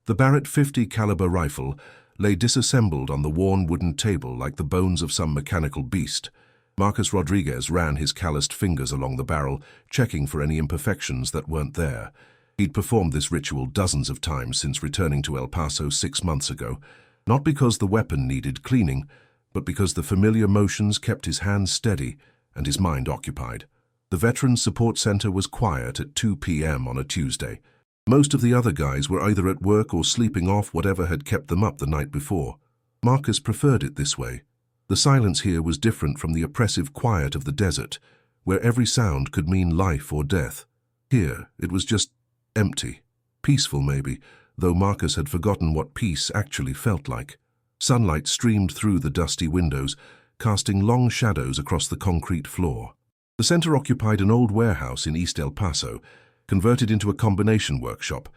The Barrett .50 caliber rifle lay disassembled on the worn wooden table like the bones of some mechanical beast. Marcus Rodriguez ran his calloused fingers along the barrel, checking for any imperfections that weren't there. He'd performed this ritual dozens of times since returning to El Paso 6 months ago, not because the weapon needed cleaning, but because the familiar motions kept his hands steady and his mind occupied. The Veterans Support Center was quiet at 2 p.m. on a Tuesday. Most of the other guys were either at work or sleeping off whatever had kept them up the night before. Marcus preferred it this way. The silence here was different from the oppressive quiet of the desert, where every sound could mean life or death. Here, it was just empty. Peaceful, maybe, though Marcus had forgotten what peace actually felt like. Sunlight streamed through the dusty windows, casting long shadows across the concrete floor. The center occupied an old warehouse in East El Paso, converted into a combination workshop,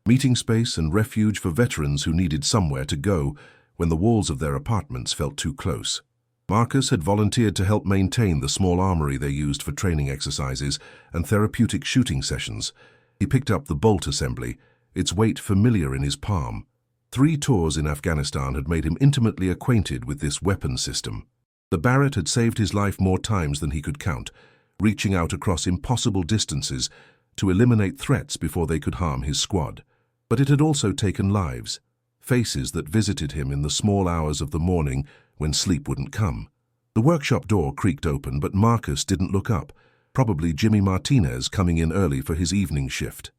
meeting space and refuge for veterans who needed somewhere to go when the walls of their apartments felt too close. Marcus had volunteered to help maintain the small armory they used for training exercises and therapeutic shooting sessions. He picked up the bolt assembly, its weight familiar in his palm. 3 tours in Afghanistan had made him intimately acquainted with this weapon system. The Barrett had saved his life more times than he could count, reaching out across impossible distances to eliminate threats before they could harm his squad. But it had also taken lives, faces that visited him in the small hours of the morning when sleep wouldn't come. The workshop door creaked open, but Marcus didn't look up, probably Jimmy Martinez coming in early for his evening shift.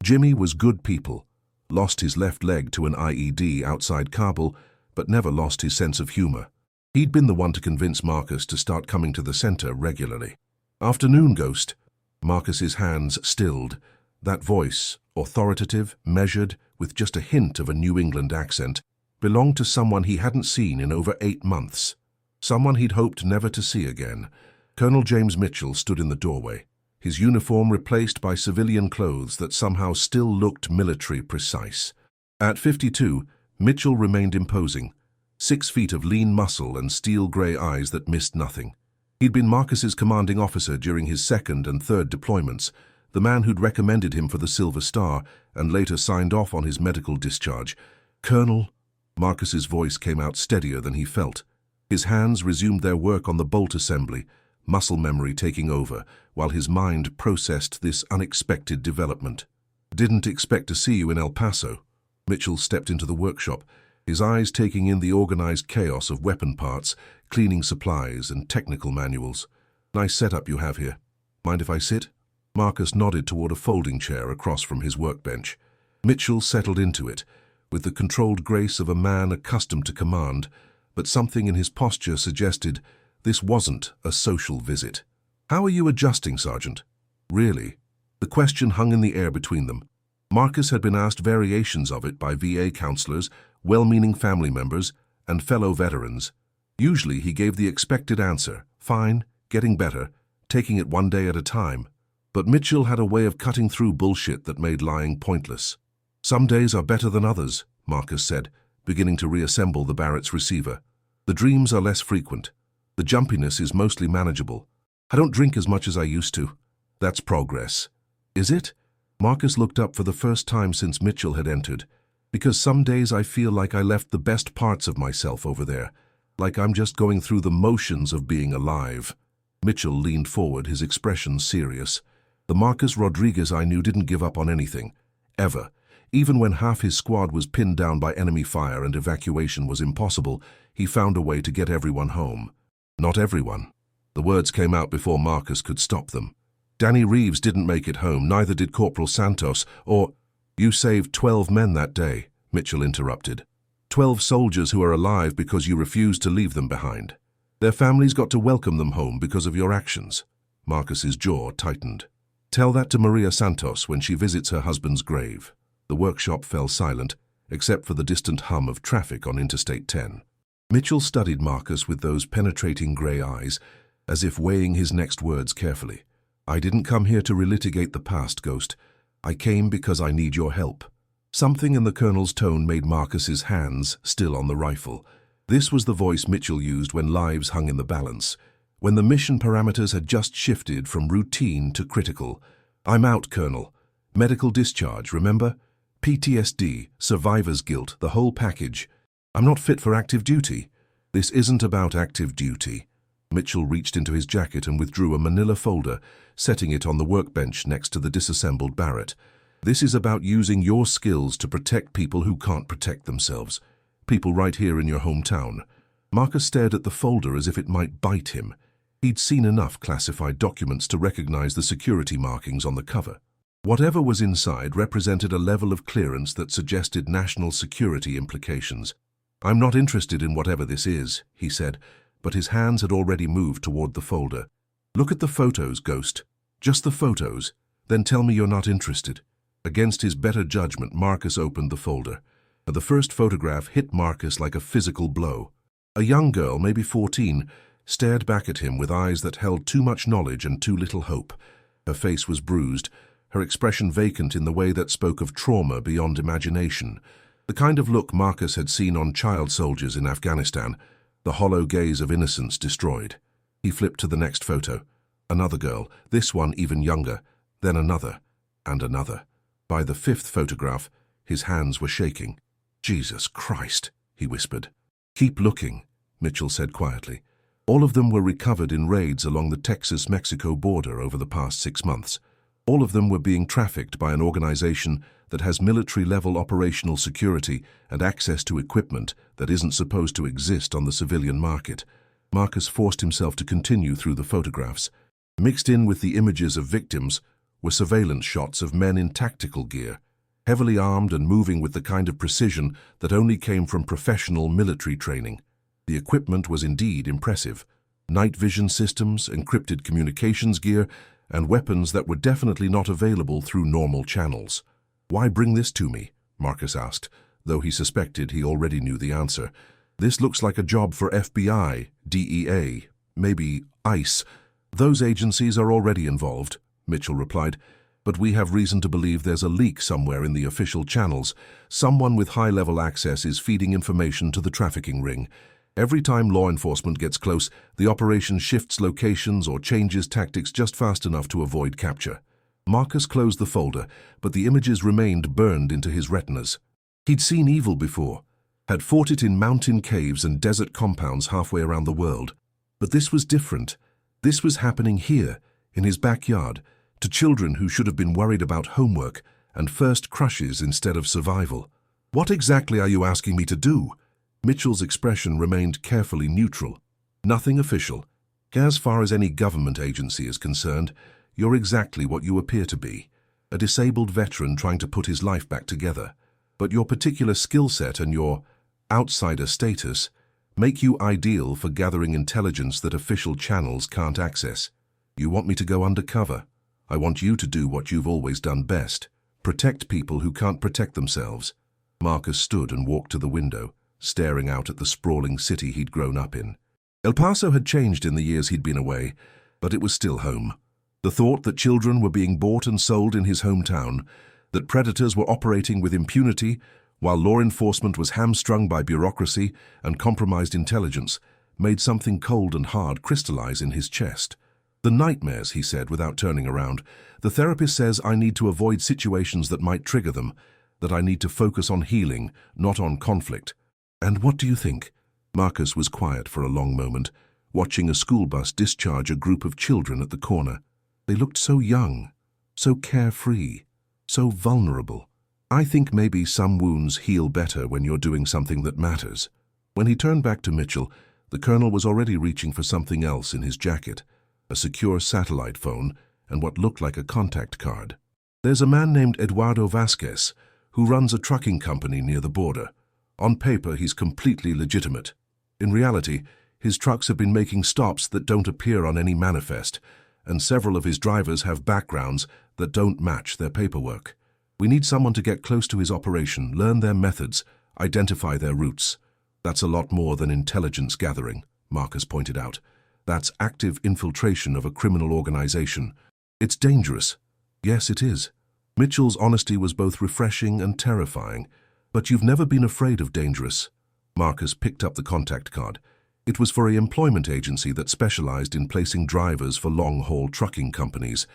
Jimmy was good people, lost his left leg to an IED outside Kabul, but never lost his sense of humor. He'd been the one to convince Marcus to start coming to the center regularly. "Afternoon, Ghost." Marcus's hands stilled. That voice, authoritative, measured, with just a hint of a New England accent, belonged to someone he hadn't seen in over 8 months. Someone he'd hoped never to see again. Colonel James Mitchell stood in the doorway, his uniform replaced by civilian clothes that somehow still looked military precise. At 52, Mitchell remained imposing, 6 feet of lean muscle and steel-gray eyes that missed nothing. He'd been Marcus's commanding officer during his 2nd and 3rd deployments, the man who'd recommended him for the Silver Star and later signed off on his medical discharge. "Colonel," Marcus's voice came out steadier than he felt. His hands resumed their work on the bolt assembly, muscle memory taking over, while his mind processed this unexpected development. "Didn't expect to see you in El Paso." Mitchell stepped into the workshop, his eyes taking in the organized chaos of weapon parts, cleaning supplies, and technical manuals. "Nice setup you have here. Mind if I sit?" Marcus nodded toward a folding chair across from his workbench. Mitchell settled into it, with the controlled grace of a man accustomed to command, but something in his posture suggested this wasn't a social visit. "How are you adjusting, Sergeant?" "Really?" The question hung in the air between them. Marcus had been asked variations of it by VA counselors, well-meaning family members, and fellow veterans. Usually he gave the expected answer, fine, getting better, taking it one day at a time. But Mitchell had a way of cutting through bullshit that made lying pointless. "Some days are better than others," Marcus said, beginning to reassemble the Barrett's receiver. "The dreams are less frequent. The jumpiness is mostly manageable. I don't drink as much as I used to." "That's progress." "Is it?" Marcus looked up for the first time since Mitchell had entered. "Because some days I feel like I left the best parts of myself over there, like I'm just going through the motions of being alive." Mitchell leaned forward, his expression serious. The Marcus Rodriguez I knew didn't give up on anything, ever. Even when half his squad was pinned down by enemy fire and evacuation was impossible, he found a way to get everyone home. Not everyone. The words came out before Marcus could stop them. "Danny Reeves didn't make it home, neither did Corporal Santos, or—" "You saved 12 men that day," Mitchell interrupted. 12 soldiers who are alive because you refused to leave them behind. Their families got to welcome them home because of your actions." Marcus's jaw tightened. "Tell that to Maria Santos when she visits her husband's grave." The workshop fell silent, except for the distant hum of traffic on Interstate 10. Mitchell studied Marcus with those penetrating gray eyes, as if weighing his next words carefully. "I didn't come here to relitigate the past, Ghost. I came because I need your help." Something in the colonel's tone made Marcus's hands still on the rifle. This was the voice Mitchell used when lives hung in the balance, when the mission parameters had just shifted from routine to critical. "I'm out, Colonel. Medical discharge, remember? PTSD, survivor's guilt, the whole package. I'm not fit for active duty. This isn't about active duty. Mitchell reached into his jacket and withdrew a manila folder, setting it on the workbench next to the disassembled Barrett. This is about using your skills to protect people who can't protect themselves. People right here in your hometown. Marcus stared at the folder as if it might bite him. He'd seen enough classified documents to recognize the security markings on the cover. Whatever was inside represented a level of clearance that suggested national security implications. I'm not interested in whatever this is, he said, but his hands had already moved toward the folder. Look at the photos, Ghost. Just the photos. Then tell me you're not interested. Against his better judgment, Marcus opened the folder. The first photograph hit Marcus like a physical blow. A young girl, maybe 14, stared back at him with eyes that held too much knowledge and too little hope. Her face was bruised, her expression vacant in the way that spoke of trauma beyond imagination. The kind of look Marcus had seen on child soldiers in Afghanistan, the hollow gaze of innocence destroyed. He flipped to the next photo. Another girl, this one even younger, then another, and another. By the fifth photograph, his hands were shaking. Jesus Christ, he whispered. Keep looking, Mitchell said quietly. All of them were recovered in raids along the Texas-Mexico border over the past 6 months. All of them were being trafficked by an organization that has military-level operational security and access to equipment that isn't supposed to exist on the civilian market. Marcus forced himself to continue through the photographs. Mixed in with the images of victims were surveillance shots of men in tactical gear, heavily armed and moving with the kind of precision that only came from professional military training. The equipment was indeed impressive. Night vision systems, encrypted communications gear, and weapons that were definitely not available through normal channels. Why bring this to me? Marcus asked, though he suspected he already knew the answer. This looks like a job for FBI, DEA, maybe ICE. Those agencies are already involved, Mitchell replied, but we have reason to believe there's a leak somewhere in the official channels. Someone with high-level access is feeding information to the trafficking ring. Every time law enforcement gets close, the operation shifts locations or changes tactics just fast enough to avoid capture. Marcus closed the folder, but the images remained burned into his retinas. He'd seen evil before, had fought it in mountain caves and desert compounds halfway around the world. But this was different. This was happening here, in his backyard, to children who should have been worried about homework and first crushes instead of survival. What exactly are you asking me to do? Mitchell's expression remained carefully neutral. Nothing official. As far as any government agency is concerned, you're exactly what you appear to be, a disabled veteran trying to put his life back together. But your particular skill set and your outsider status make you ideal for gathering intelligence that official channels can't access. You want me to go undercover. I want you to do what you've always done best, protect people who can't protect themselves. Marcus stood and walked to the window, staring out at the sprawling city he'd grown up in. El Paso had changed in the years he'd been away, but it was still home. The thought that children were being bought and sold in his hometown, that predators were operating with impunity, while law enforcement was hamstrung by bureaucracy and compromised intelligence, made something cold and hard crystallize in his chest. The nightmares, he said without turning around. The therapist says I need to avoid situations that might trigger them, that I need to focus on healing, not on conflict. And what do you think? Marcus was quiet for a long moment, watching a school bus discharge a group of children at the corner. They looked so young, so carefree, so vulnerable. I think maybe some wounds heal better when you're doing something that matters. When he turned back to Mitchell, the colonel was already reaching for something else in his jacket, a secure satellite phone and what looked like a contact card. There's a man named Eduardo Vasquez who runs a trucking company near the border. On paper, he's completely legitimate. In reality, his trucks have been making stops that don't appear on any manifest, and several of his drivers have backgrounds that don't match their paperwork. We need someone to get close to his operation, learn their methods, identify their routes. That's a lot more than intelligence gathering, Marcus pointed out. That's active infiltration of a criminal organization. It's dangerous. Yes, it is. Mitchell's honesty was both refreshing and terrifying. But you've never been afraid of dangerous. Marcus picked up the contact card. It was for an employment agency that specialized in placing drivers for long-haul trucking companies.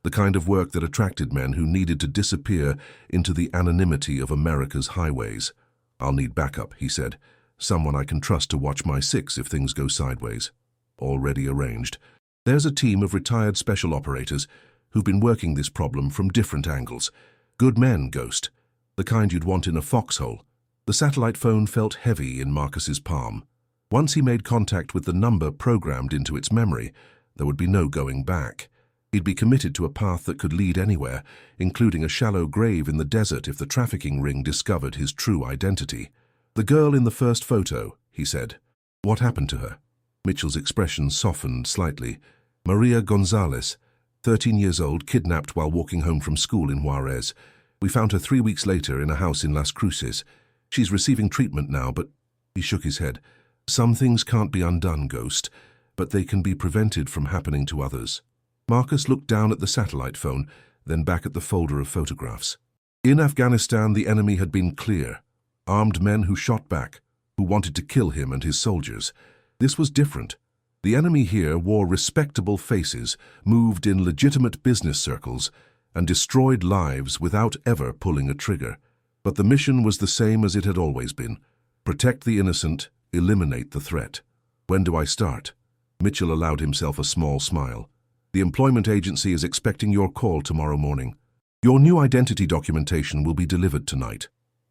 the kind of work that attracted men who needed to disappear into the anonymity of America's highways. "I'll need backup," he said. "Someone I can trust to watch my six if things go sideways." "Already arranged. There's a team of retired special operators who've been working this problem from different angles. Good men, Ghost. The kind you'd want in a foxhole." The satellite phone felt heavy in Marcus's palm. Once he made contact with the number programmed into its memory, there would be no going back. He'd be committed to a path that could lead anywhere, including a shallow grave in the desert if the trafficking ring discovered his true identity. "The girl in the first photo," he said. "What happened to her?" Mitchell's expression softened slightly. "Maria Gonzalez, 13 years old, kidnapped while walking home from school in Juarez. We found her 3 weeks later in a house in Las Cruces. She's receiving treatment now, but—" He shook his head. "Some things can't be undone, Ghost, but they can be prevented from happening to others." Marcus looked down at the satellite phone, then back at the folder of photographs. In Afghanistan, the enemy had been clear. Armed men who shot back, who wanted to kill him and his soldiers. This was different. The enemy here wore respectable faces, moved in legitimate business circles, and destroyed lives without ever pulling a trigger. But the mission was the same as it had always been. Protect the innocent, eliminate the threat. "When do I start?" Mitchell allowed himself a small smile. "The employment agency is expecting your call tomorrow morning. Your new identity documentation will be delivered tonight.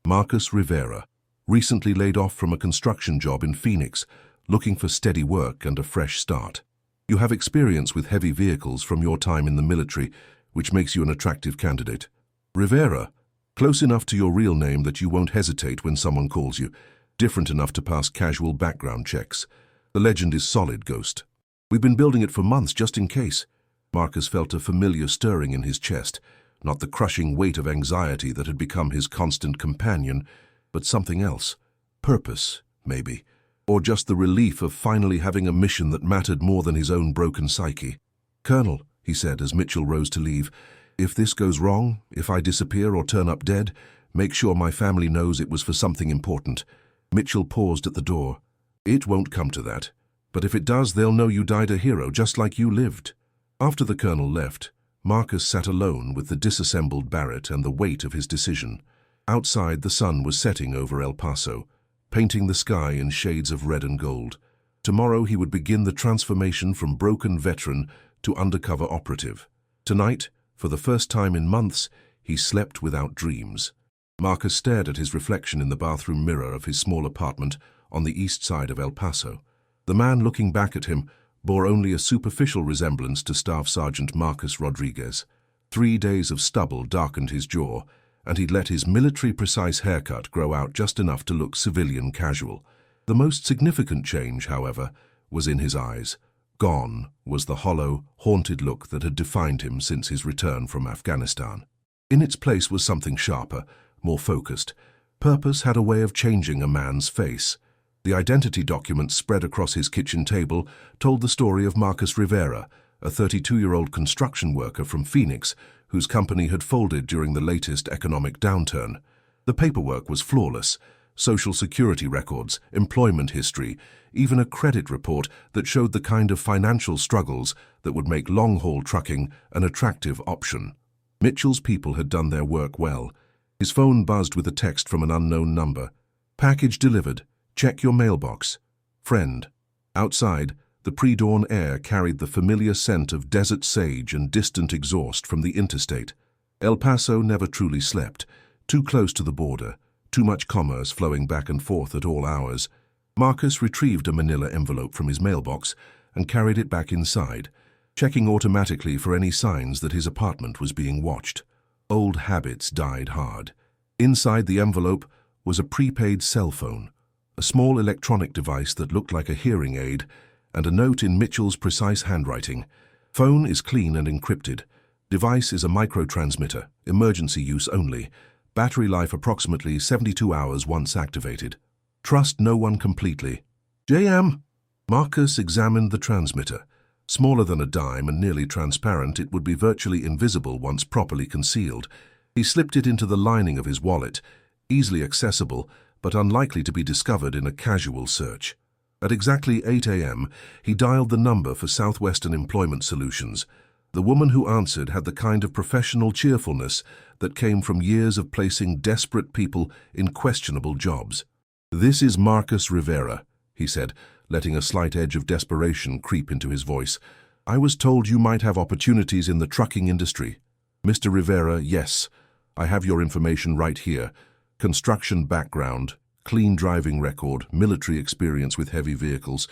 Marcus Rivera, recently laid off from a construction job in Phoenix, looking for steady work and a fresh start. You have experience with heavy vehicles from your time in the military, which makes you an attractive candidate. Rivera, close enough to your real name that you won't hesitate when someone calls you, different enough to pass casual background checks. The legend is solid, Ghost. We've been building it for months just in case." Marcus felt a familiar stirring in his chest, not the crushing weight of anxiety that had become his constant companion, but something else. Purpose, maybe, or just the relief of finally having a mission that mattered more than his own broken psyche. "Colonel," he said as Mitchell rose to leave, "if this goes wrong, if I disappear or turn up dead, make sure my family knows it was for something important." Mitchell paused at the door. "It won't come to that, but if it does, they'll know you died a hero just like you lived." After the colonel left, Marcus sat alone with the disassembled Barrett and the weight of his decision. Outside, the sun was setting over El Paso, painting the sky in shades of red and gold. Tomorrow he would begin the transformation from broken veteran to undercover operative. Tonight, for the first time in months, he slept without dreams. Marcus stared at his reflection in the bathroom mirror of his small apartment on the east side of El Paso. The man looking back at him bore only a superficial resemblance to Staff Sergeant Marcus Rodriguez. 3 days of stubble darkened his jaw, and he'd let his military-precise haircut grow out just enough to look civilian casual. The most significant change, however, was in his eyes. Gone was the hollow, haunted look that had defined him since his return from Afghanistan. In its place was something sharper, more focused. Purpose had a way of changing a man's face. The identity document spread across his kitchen table told the story of Marcus Rivera, a 32-year-old construction worker from Phoenix whose company had folded during the latest economic downturn. The paperwork was flawless: social security records, employment history, even a credit report that showed the kind of financial struggles that would make long-haul trucking an attractive option. Mitchell's people had done their work well. His phone buzzed with a text from an unknown number. "Package delivered. Check your mailbox. Friend." Outside, the pre-dawn air carried the familiar scent of desert sage and distant exhaust from the interstate. El Paso never truly slept. Too close to the border, too much commerce flowing back and forth at all hours. Marcus retrieved a manila envelope from his mailbox and carried it back inside, checking automatically for any signs that his apartment was being watched. Old habits died hard. Inside the envelope was a prepaid cell phone, a small electronic device that looked like a hearing aid, and a note in Mitchell's precise handwriting. "Phone is clean and encrypted. Device is a microtransmitter, emergency use only. Battery life approximately 72 hours once activated. Trust no one completely. JM." Marcus examined the transmitter. Smaller than a dime and nearly transparent, it would be virtually invisible once properly concealed. He slipped it into the lining of his wallet, easily accessible, but unlikely to be discovered in a casual search. At exactly 8 a.m., he dialed the number for Southwestern Employment Solutions. The woman who answered had the kind of professional cheerfulness that came from years of placing desperate people in questionable jobs. "This is Marcus Rivera," he said, letting a slight edge of desperation creep into his voice. "I was told you might have opportunities in the trucking industry." "Mr. Rivera, yes. I have your information right here. Construction background, clean driving record, military experience with heavy vehicles.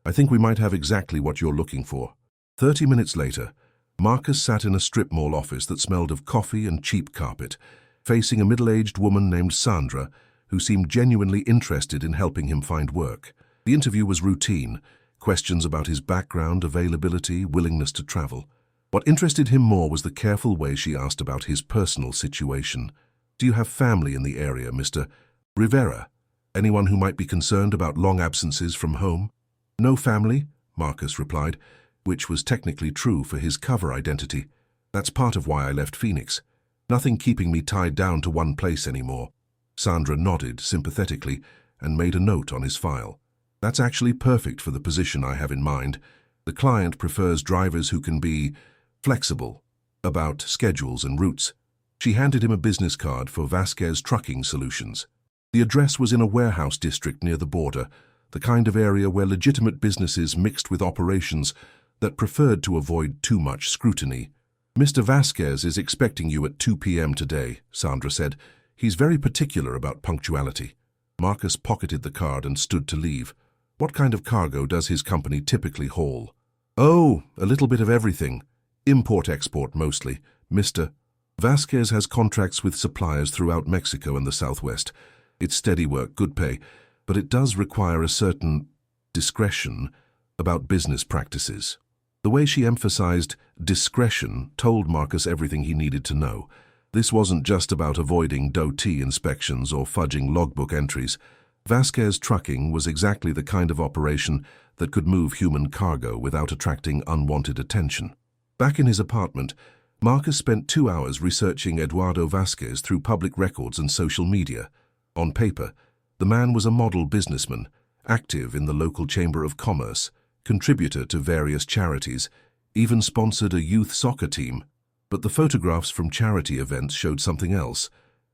I think we might have exactly what you're looking for." 30 minutes later, Marcus sat in a strip mall office that smelled of coffee and cheap carpet, facing a middle-aged woman named Sandra, who seemed genuinely interested in helping him find work. The interview was routine, questions about his background, availability, willingness to travel. What interested him more was the careful way she asked about his personal situation. "Do you have family in the area, Mr. Rivera? Anyone who might be concerned about long absences from home?" "No family," Marcus replied, which was technically true for his cover identity. "That's part of why I left Phoenix. Nothing keeping me tied down to one place anymore." Sandra nodded sympathetically and made a note on his file. "That's actually perfect for the position I have in mind. The client prefers drivers who can be flexible about schedules and routes." She handed him a business card for Vasquez Trucking Solutions. The address was in a warehouse district near the border, the kind of area where legitimate businesses mixed with operations that preferred to avoid too much scrutiny. "Mr. Vasquez is expecting you at 2 p.m. today," Sandra said. "He's very particular about punctuality." Marcus pocketed the card and stood to leave. "What kind of cargo does his company typically haul?" "Oh, a little bit of everything. Import-export mostly. Mr. Vasquez has contracts with suppliers throughout Mexico and the Southwest. It's steady work, good pay, but it does require a certain discretion about business practices." The way she emphasized discretion told Marcus everything he needed to know. This wasn't just about avoiding DOT inspections or fudging logbook entries. Vasquez Trucking was exactly the kind of operation that could move human cargo without attracting unwanted attention. Back in his apartment, Marcus spent 2 hours researching Eduardo Vasquez through public records and social media. On paper, the man was a model businessman, active in the local chamber of commerce, contributor to various charities, even sponsored a youth soccer team. But the photographs from charity events showed something else.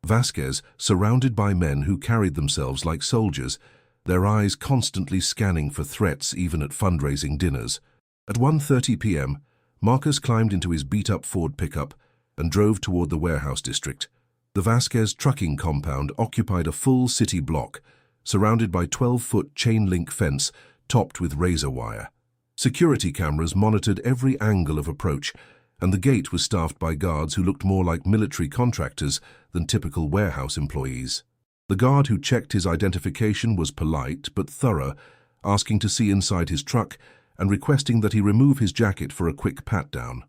Vasquez, surrounded by men who carried themselves like soldiers, their eyes constantly scanning for threats even at fundraising dinners. At 1:30 p.m., Marcus climbed into his beat-up Ford pickup and drove toward the warehouse district. The Vasquez trucking compound occupied a full city block, surrounded by 12-foot chain-link fence topped with razor wire. Security cameras monitored every angle of approach, and the gate was staffed by guards who looked more like military contractors than typical warehouse employees. The guard who checked his identification was polite but thorough, asking to see inside his truck and requesting that he remove his jacket for a quick pat-down.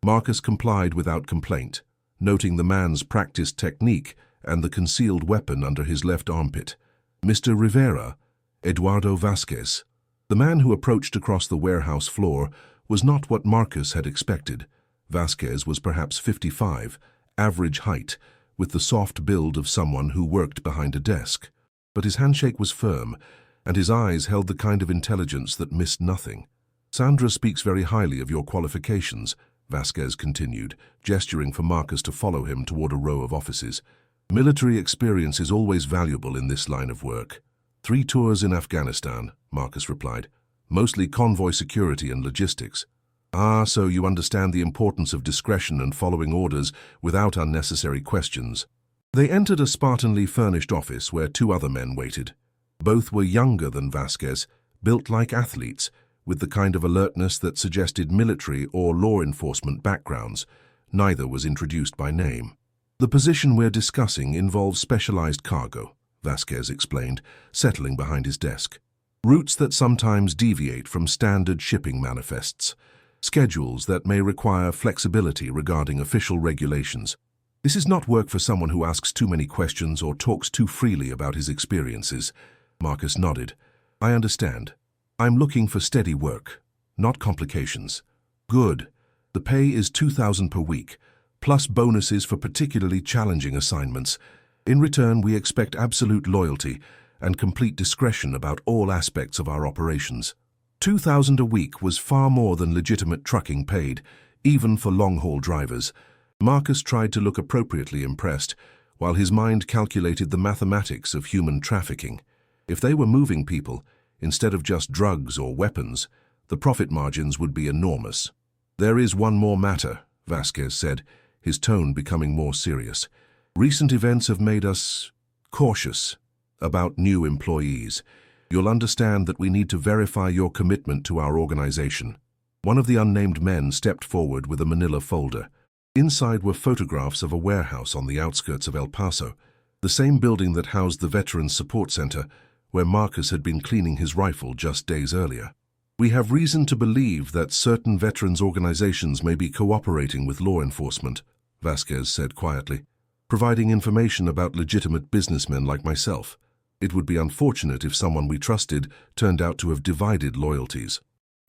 Marcus complied without complaint, noting the man's practiced technique and the concealed weapon under his left armpit. "Mr. Rivera, Eduardo Vasquez." The man who approached across the warehouse floor was not what Marcus had expected. Vasquez was perhaps 55, average height, with the soft build of someone who worked behind a desk. But his handshake was firm, and his eyes held the kind of intelligence that missed nothing. "Sandra speaks very highly of your qualifications," Vasquez continued, gesturing for Marcus to follow him toward a row of offices. "Military experience is always valuable in this line of work." 3 tours in Afghanistan," Marcus replied. "Mostly convoy security and logistics." "Ah, so you understand the importance of discretion and following orders without unnecessary questions." They entered a spartanly furnished office where 2 other men waited. Both were younger than Vasquez, built like athletes, with the kind of alertness that suggested military or law enforcement backgrounds. Neither was introduced by name. "The position we're discussing involves specialized cargo," Vasquez explained, settling behind his desk. "Routes that sometimes deviate from standard shipping manifests. Schedules that may require flexibility regarding official regulations. This is not work for someone who asks too many questions or talks too freely about his experiences." Marcus nodded. "I understand. I'm looking for steady work, not complications." "Good. The pay is $2,000 per week, plus bonuses for particularly challenging assignments. In return, we expect absolute loyalty and complete discretion about all aspects of our operations." $2,000 a week was far more than legitimate trucking paid, even for long-haul drivers. Marcus tried to look appropriately impressed, while his mind calculated the mathematics of human trafficking. If they were moving people, instead of just drugs or weapons, the profit margins would be enormous. "There is one more matter," Vasquez said, his tone becoming more serious. "Recent events have made us cautious about new employees. You'll understand that we need to verify your commitment to our organization." One of the unnamed men stepped forward with a manila folder. Inside were photographs of a warehouse on the outskirts of El Paso, the same building that housed the Veterans Support Center, where Marcus had been cleaning his rifle just days earlier. "We have reason to believe that certain veterans organizations may be cooperating with law enforcement," Vasquez said quietly, "providing information about legitimate businessmen like myself. It would be unfortunate if someone we trusted turned out to have divided loyalties."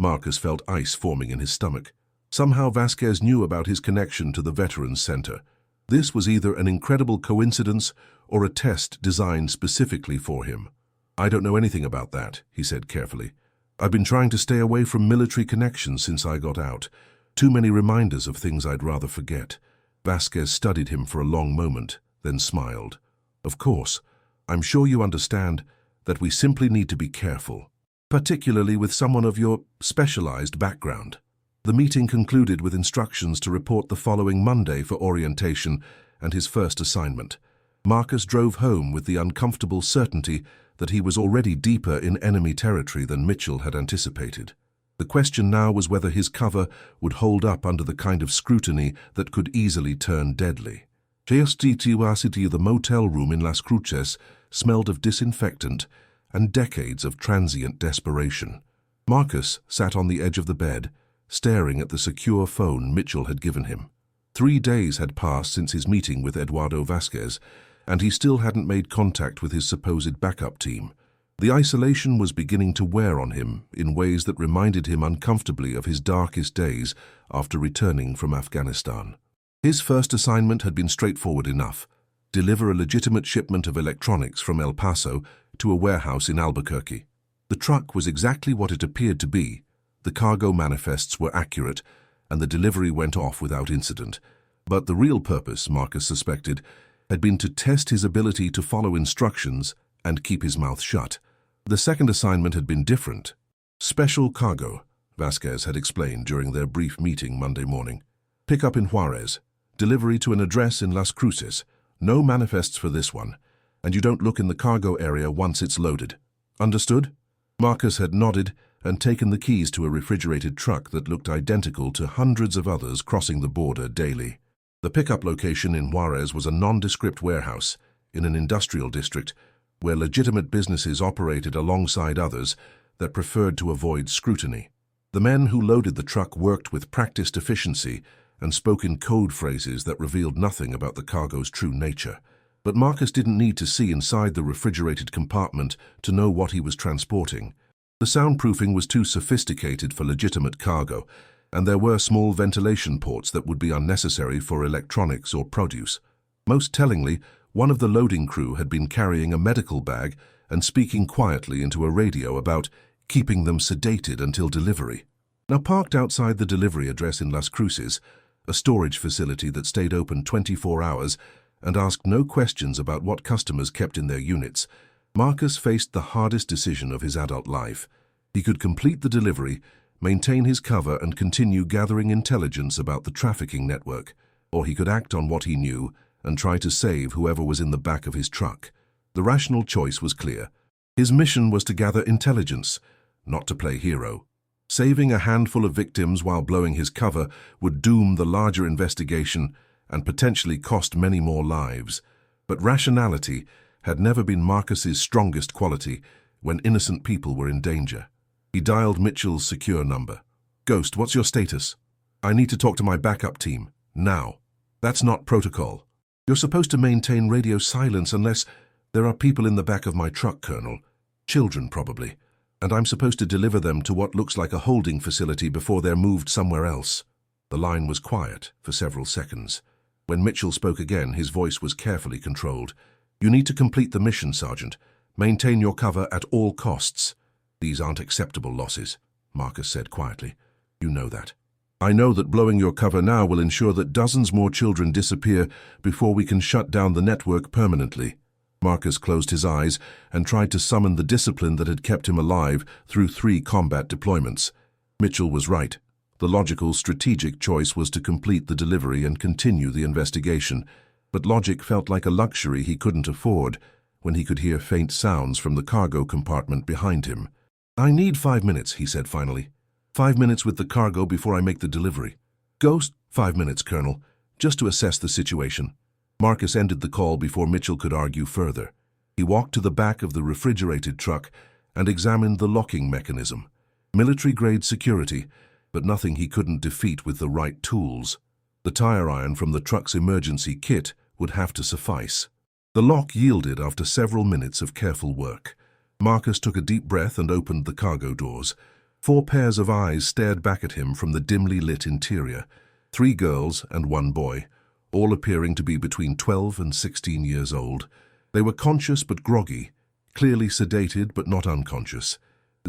Marcus felt ice forming in his stomach. Somehow Vasquez knew about his connection to the Veterans Center. This was either an incredible coincidence or a test designed specifically for him. "I don't know anything about that," he said carefully. "I've been trying to stay away from military connections since I got out. Too many reminders of things I'd rather forget." Vasquez studied him for a long moment, then smiled. "Of course, I'm sure you understand that we simply need to be careful, particularly with someone of your specialized background." The meeting concluded with instructions to report the following Monday for orientation and his first assignment. Marcus drove home with the uncomfortable certainty that he was already deeper in enemy territory than Mitchell had anticipated. The question now was whether his cover would hold up under the kind of scrutiny that could easily turn deadly. The motel room in Las Cruces smelled of disinfectant and decades of transient desperation. Marcus sat on the edge of the bed, staring at the secure phone Mitchell had given him. 3 days had passed since his meeting with Eduardo Vasquez, and he still hadn't made contact with his supposed backup team. The isolation was beginning to wear on him in ways that reminded him uncomfortably of his darkest days after returning from Afghanistan. His first assignment had been straightforward enough: deliver a legitimate shipment of electronics from El Paso to a warehouse in Albuquerque. The truck was exactly what it appeared to be. The cargo manifests were accurate, and the delivery went off without incident. But the real purpose, Marcus suspected, had been to test his ability to follow instructions and keep his mouth shut. The second assignment had been different. "Special cargo," Vasquez had explained during their brief meeting Monday morning. "Pick up in Juarez. Delivery to an address in Las Cruces. No manifests for this one, and you don't look in the cargo area once it's loaded. Understood?" Marcus had nodded and taken the keys to a refrigerated truck that looked identical to hundreds of others crossing the border daily. The pickup location in Juarez was a nondescript warehouse in an industrial district where legitimate businesses operated alongside others that preferred to avoid scrutiny. The men who loaded the truck worked with practiced efficiency and spoke in code phrases that revealed nothing about the cargo's true nature. But Marcus didn't need to see inside the refrigerated compartment to know what he was transporting. The soundproofing was too sophisticated for legitimate cargo, and there were small ventilation ports that would be unnecessary for electronics or produce. Most tellingly, one of the loading crew had been carrying a medical bag and speaking quietly into a radio about keeping them sedated until delivery. Now, parked outside the delivery address in Las Cruces, a storage facility that stayed open 24 hours and asked no questions about what customers kept in their units, Marcus faced the hardest decision of his adult life. He could complete the delivery, maintain his cover, and continue gathering intelligence about the trafficking network, or he could act on what he knew and try to save whoever was in the back of his truck. The rational choice was clear. His mission was to gather intelligence, not to play hero. Saving a handful of victims while blowing his cover would doom the larger investigation and potentially cost many more lives. But rationality had never been Marcus's strongest quality when innocent people were in danger. He dialed Mitchell's secure number. "Ghost, what's your status?" "I need to talk to my backup team. Now." "That's not protocol. You're supposed to maintain radio silence unless there are people in the back of my truck, Colonel. Children, probably. And I'm supposed to deliver them to what looks like a holding facility before they're moved somewhere else." The line was quiet for several seconds. When Mitchell spoke again, his voice was carefully controlled. "You need to complete the mission, Sergeant. Maintain your cover at all costs." "These aren't acceptable losses," Marcus said quietly. "You know that." I know that blowing your cover now will ensure that dozens more children disappear before we can shut down the network permanently. Marcus closed his eyes and tried to summon the discipline that had kept him alive through 3 combat deployments. Mitchell was right. The logical, strategic choice was to complete the delivery and continue the investigation, but logic felt like a luxury he couldn't afford when he could hear faint sounds from the cargo compartment behind him. "I need 5 minutes," he said finally. 5 minutes with the cargo before I make the delivery. Ghost, 5 minutes, Colonel, just to assess the situation. Marcus ended the call before Mitchell could argue further. He walked to the back of the refrigerated truck and examined the locking mechanism. Military-grade security, but nothing he couldn't defeat with the right tools. The tire iron from the truck's emergency kit would have to suffice. The lock yielded after several minutes of careful work. Marcus took a deep breath and opened the cargo doors. 4 pairs of eyes stared back at him from the dimly lit interior. 3 girls and 1 boy, all appearing to be between 12 and 16 years old. They were conscious but groggy, clearly sedated but not unconscious.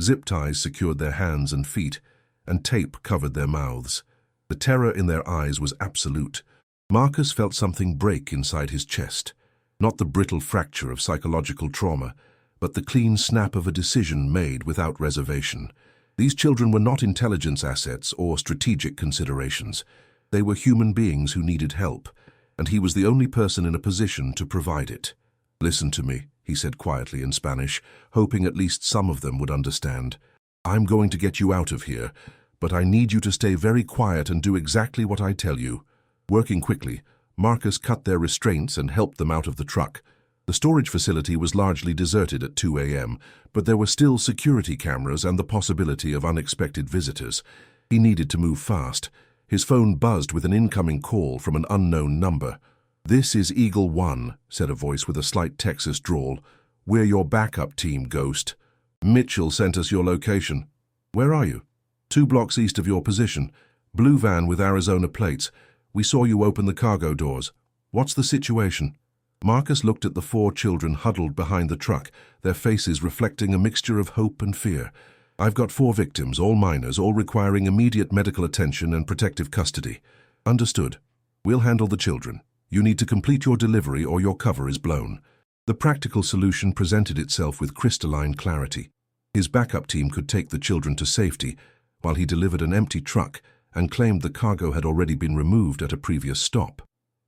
Zip ties secured their hands and feet, and tape covered their mouths. The terror in their eyes was absolute. Marcus felt something break inside his chest. Not the brittle fracture of psychological trauma, but the clean snap of a decision made without reservation. These children were not intelligence assets or strategic considerations. They were human beings who needed help, and he was the only person in a position to provide it. "Listen to me," he said quietly in Spanish, hoping at least some of them would understand. "I'm going to get you out of here, but I need you to stay very quiet and do exactly what I tell you." Working quickly, Marcus cut their restraints and helped them out of the truck. The storage facility was largely deserted at 2 a.m., but there were still security cameras and the possibility of unexpected visitors. He needed to move fast. His phone buzzed with an incoming call from an unknown number. "This is Eagle 1, said a voice with a slight Texas drawl. "We're your backup team, Ghost. Mitchell sent us your location." "Where are you?" "2 blocks east of your position. Blue van with Arizona plates. We saw you open the cargo doors. What's the situation?" Marcus looked at the 4 children huddled behind the truck, their faces reflecting a mixture of hope and fear. "I've got 4 victims, all minors, all requiring immediate medical attention and protective custody." "Understood. We'll handle the children. You need to complete your delivery or your cover is blown." The practical solution presented itself with crystalline clarity. His backup team could take the children to safety, while he delivered an empty truck and claimed the cargo had already been removed at a previous stop.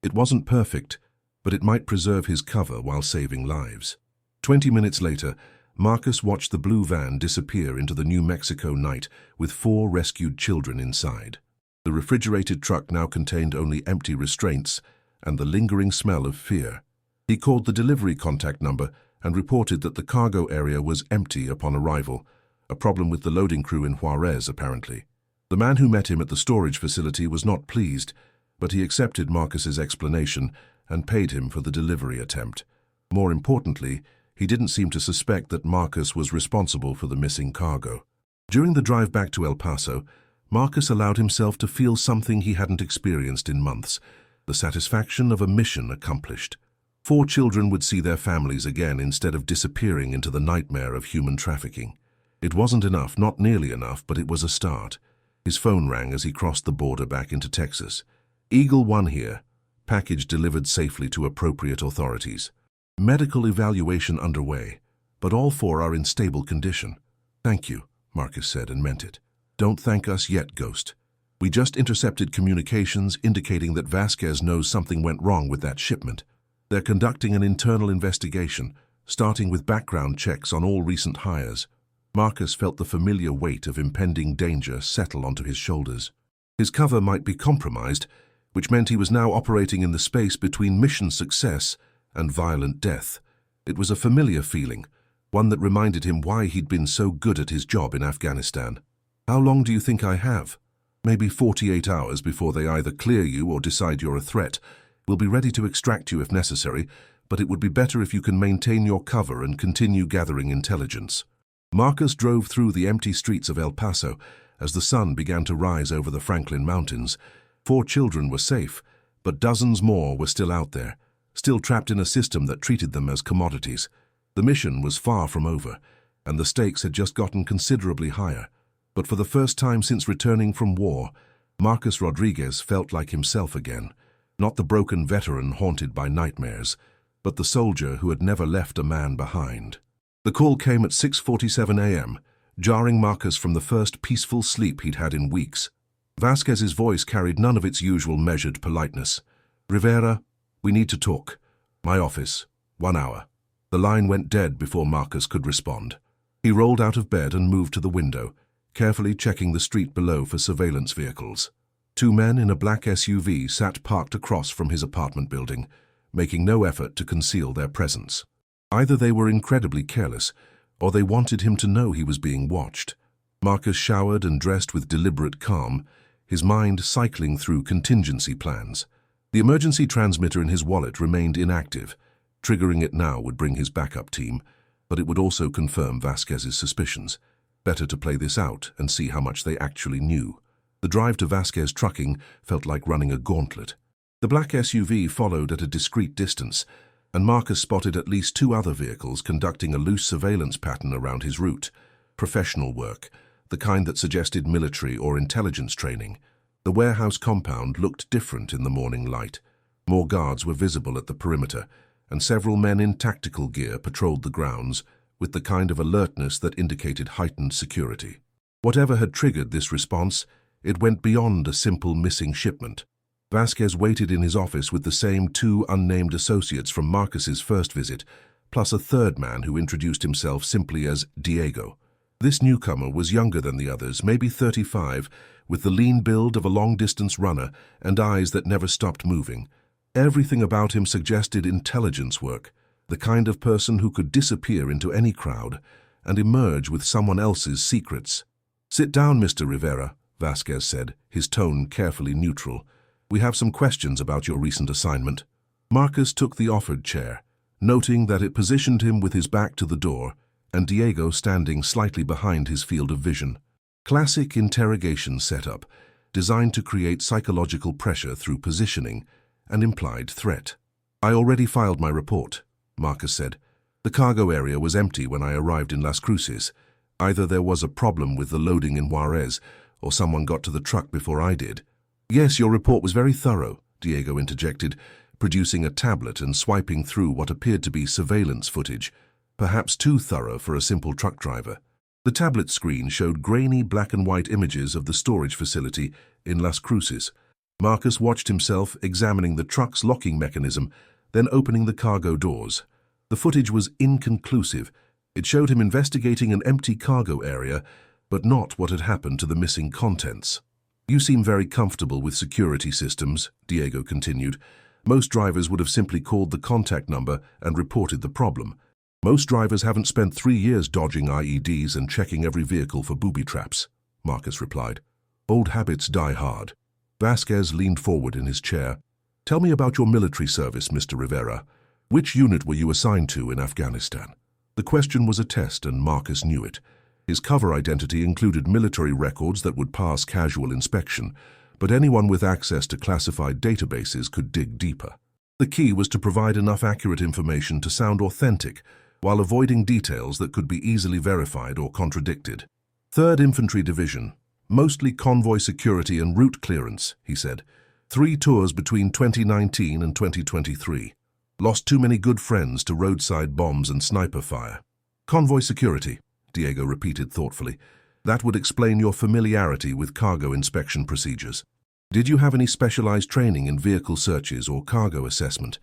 It wasn't perfect, but it might preserve his cover while saving lives. 20 minutes later, Marcus watched the blue van disappear into the New Mexico night with 4 rescued children inside. The refrigerated truck now contained only empty restraints and the lingering smell of fear. He called the delivery contact number and reported that the cargo area was empty upon arrival, a problem with the loading crew in Juarez, apparently. The man who met him at the storage facility was not pleased, but he accepted Marcus's explanation and paid him for the delivery attempt. More importantly, he didn't seem to suspect that Marcus was responsible for the missing cargo. During the drive back to El Paso, Marcus allowed himself to feel something he hadn't experienced in months, the satisfaction of a mission accomplished. 4 children would see their families again instead of disappearing into the nightmare of human trafficking. It wasn't enough, not nearly enough, but it was a start. His phone rang as he crossed the border back into Texas. "Eagle 1 here. Package delivered safely to appropriate authorities. Medical evaluation underway, but all 4 are in stable condition." "Thank you," Marcus said and meant it. "Don't thank us yet, Ghost. We just intercepted communications indicating that Vasquez knows something went wrong with that shipment. They're conducting an internal investigation, starting with background checks on all recent hires." Marcus felt the familiar weight of impending danger settle onto his shoulders. His cover might be compromised, which meant he was now operating in the space between mission success and violent death. It was a familiar feeling, one that reminded him why he'd been so good at his job in Afghanistan. "How long do you think I have?" "Maybe 48 hours before they either clear you or decide you're a threat. We'll be ready to extract you if necessary, but it would be better if you can maintain your cover and continue gathering intelligence." Marcus drove through the empty streets of El Paso as the sun began to rise over the Franklin Mountains. 4 children were safe, but dozens more were still out there, still trapped in a system that treated them as commodities. The mission was far from over, and the stakes had just gotten considerably higher. But for the first time since returning from war, Marcus Rodriguez felt like himself again, not the broken veteran haunted by nightmares, but the soldier who had never left a man behind. The call came at 6:47 a.m., jarring Marcus from the first peaceful sleep he'd had in weeks. Vasquez's voice carried none of its usual measured politeness. "Rivera, we need to talk. My office. 1 hour." The line went dead before Marcus could respond. He rolled out of bed and moved to the window, carefully checking the street below for surveillance vehicles. 2 men in a black SUV sat parked across from his apartment building, making no effort to conceal their presence. Either they were incredibly careless, or they wanted him to know he was being watched. Marcus showered and dressed with deliberate calm, his mind cycling through contingency plans. The emergency transmitter in his wallet remained inactive. Triggering it now would bring his backup team, but it would also confirm Vasquez's suspicions. Better to play this out and see how much they actually knew. The drive to Vasquez Trucking felt like running a gauntlet. The black SUV followed at a discreet distance, and Marcus spotted at least 2 other vehicles conducting a loose surveillance pattern around his route. Professional work, the kind that suggested military or intelligence training. The warehouse compound looked different in the morning light. More guards were visible at the perimeter, and several men in tactical gear patrolled the grounds with the kind of alertness that indicated heightened security. Whatever had triggered this response, it went beyond a simple missing shipment. Vasquez waited in his office with the same 2 unnamed associates from Marcus's first visit, plus a third man who introduced himself simply as Diego. This newcomer was younger than the others, maybe 35, with the lean build of a long-distance runner and eyes that never stopped moving. Everything about him suggested intelligence work, the kind of person who could disappear into any crowd and emerge with someone else's secrets. "Sit down, Mr. Rivera," Vasquez said, his tone carefully neutral. "We have some questions about your recent assignment." Marcus took the offered chair, noting that it positioned him with his back to the door and Diego standing slightly behind his field of vision. Classic interrogation setup, designed to create psychological pressure through positioning and implied threat. "I already filed my report," Marcus said. "The cargo area was empty when I arrived in Las Cruces. Either there was a problem with the loading in Juarez, or someone got to the truck before I did." "Yes, your report was very thorough," Diego interjected, producing a tablet and swiping through what appeared to be surveillance footage, perhaps too thorough for a simple truck driver. The tablet screen showed grainy black and white images of the storage facility in Las Cruces. Marcus watched himself examining the truck's locking mechanism, then opening the cargo doors. The footage was inconclusive. It showed him investigating an empty cargo area, but not what had happened to the missing contents. "You seem very comfortable with security systems," Diego continued. "Most drivers would have simply called the contact number and reported the problem. Most drivers haven't spent 3 years dodging IEDs and checking every vehicle for booby traps," Marcus replied. "Old habits die hard." Vasquez leaned forward in his chair. "Tell me about your military service, Mr. Rivera. Which unit were you assigned to in Afghanistan?" The question was a test, and Marcus knew it. His cover identity included military records that would pass casual inspection, but anyone with access to classified databases could dig deeper. The key was to provide enough accurate information to sound authentic, while avoiding details that could be easily verified or contradicted. "3rd Infantry Division, mostly convoy security and route clearance," he said. 3 tours between 2019 and 2023. Lost too many good friends to roadside bombs and sniper fire." "Convoy security," Diego repeated thoughtfully. "That would explain your familiarity with cargo inspection procedures. Did you have any specialized training in vehicle searches or cargo assessment?"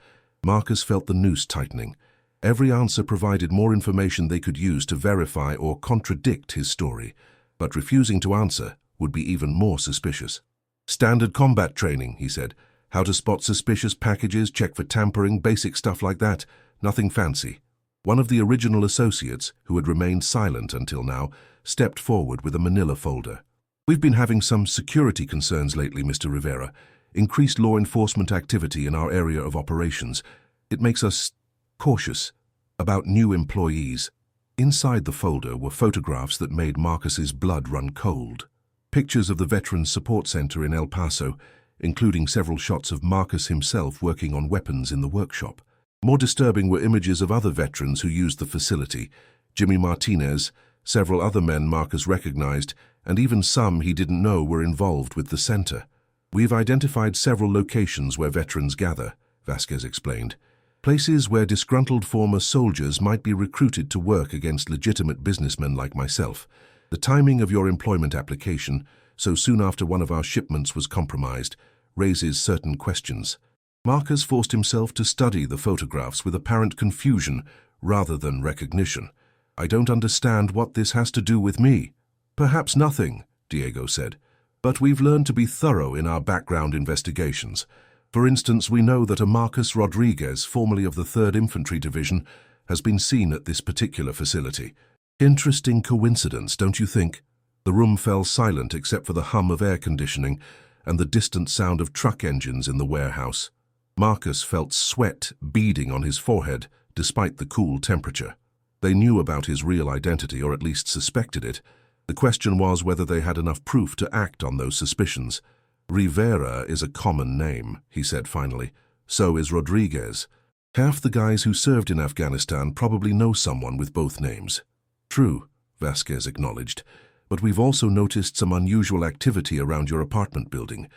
Marcus felt the noose tightening. Every answer provided more information they could use to verify or contradict his story, but refusing to answer would be even more suspicious. "Standard combat training," he said. "How to spot suspicious packages, check for tampering, basic stuff like that. Nothing fancy." One of the original associates, who had remained silent until now, stepped forward with a manila folder. "We've been having some security concerns lately, Mr. Rivera. Increased law enforcement activity in our area of operations. It makes us cautious about new employees." Inside the folder were photographs that made Marcus's blood run cold. Pictures of the Veterans Support Center in El Paso, including several shots of Marcus himself working on weapons in the workshop. More disturbing were images of other veterans who used the facility: Jimmy Martinez, Several other men Marcus recognized, and even some he didn't know were involved with the center. "We've identified several locations where veterans gather," Vasquez explained. "Places where disgruntled former soldiers might be recruited to work against legitimate businessmen like myself. The timing of your employment application, so soon after one of our shipments was compromised, raises certain questions." Marcus forced himself to study the photographs with apparent confusion rather than recognition. "I don't understand what this has to do with me." "Perhaps nothing," Diego said, "but we've learned to be thorough in our background investigations. For instance, we know that a Marcus Rodriguez, formerly of the 3rd Infantry Division, has been seen at this particular facility. Interesting coincidence, don't you think?" The room fell silent except for the hum of air conditioning and the distant sound of truck engines in the warehouse. Marcus felt sweat beading on his forehead despite the cool temperature. They knew about his real identity, or at least suspected it. The question was whether they had enough proof to act on those suspicions. "Rivera is a common name," he said finally. "So is Rodriguez. Half the guys who served in Afghanistan probably know someone with both names." "True," Vasquez acknowledged, "but we've also noticed some unusual activity around your apartment building.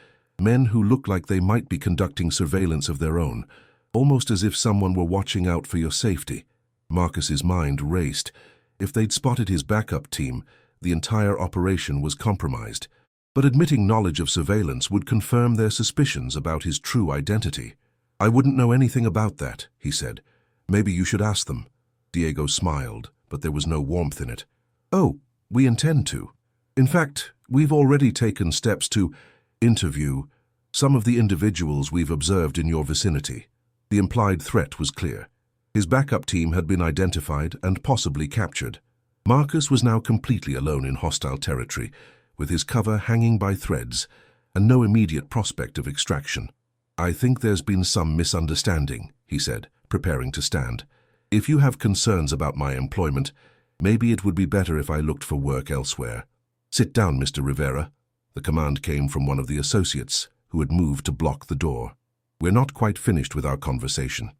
Men who look like they might be conducting surveillance of their own, almost as if someone were watching out for your safety." Marcus's mind raced. If they'd spotted his backup team, the entire operation was compromised. But admitting knowledge of surveillance would confirm their suspicions about his true identity. "I wouldn't know anything about that," he said. "Maybe you should ask them." Diego smiled, but there was no warmth in it. "Oh, we intend to. In fact, we've already taken steps to interview some of the individuals we've observed in your vicinity." The implied threat was clear. His backup team had been identified and possibly captured. Marcus was now completely alone in hostile territory, with his cover hanging by threads and no immediate prospect of extraction. "I think there's been some misunderstanding," he said, preparing to stand. "If you have concerns about my employment, maybe it would be better if I looked for work elsewhere." "Sit down, Mr. Rivera." The command came from one of the associates, who had moved to block the door. "We're not quite finished with our conversation."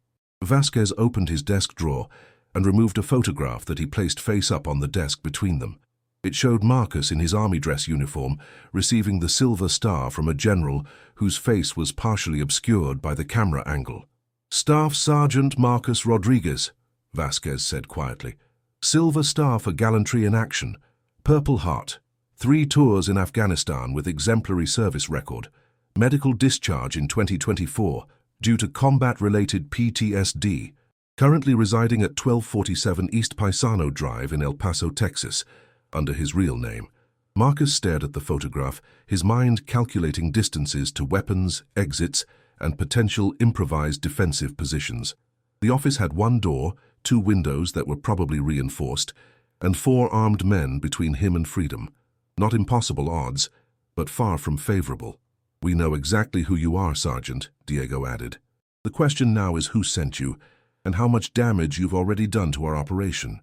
Vasquez opened his desk drawer and removed a photograph that he placed face up on the desk between them. It showed Marcus in his army dress uniform receiving the Silver Star from a general whose face was partially obscured by the camera angle. "Staff Sergeant Marcus Rodriguez," Vasquez said quietly. "Silver Star for gallantry in action. Purple Heart. 3 tours in Afghanistan with exemplary service record. Medical discharge in 2024 due to combat-related PTSD. Currently residing at 1247 East Paisano Drive in El Paso, Texas, under his real name." Marcus stared at the photograph, his mind calculating distances to weapons, exits, and potential improvised defensive positions. The office had 1 door, 2 windows that were probably reinforced, and 4 armed men between him and freedom. Not impossible odds, but far from favorable. "We know exactly who you are, Sergeant," Diego added. "The question now is who sent you, and how much damage you've already done to our operation."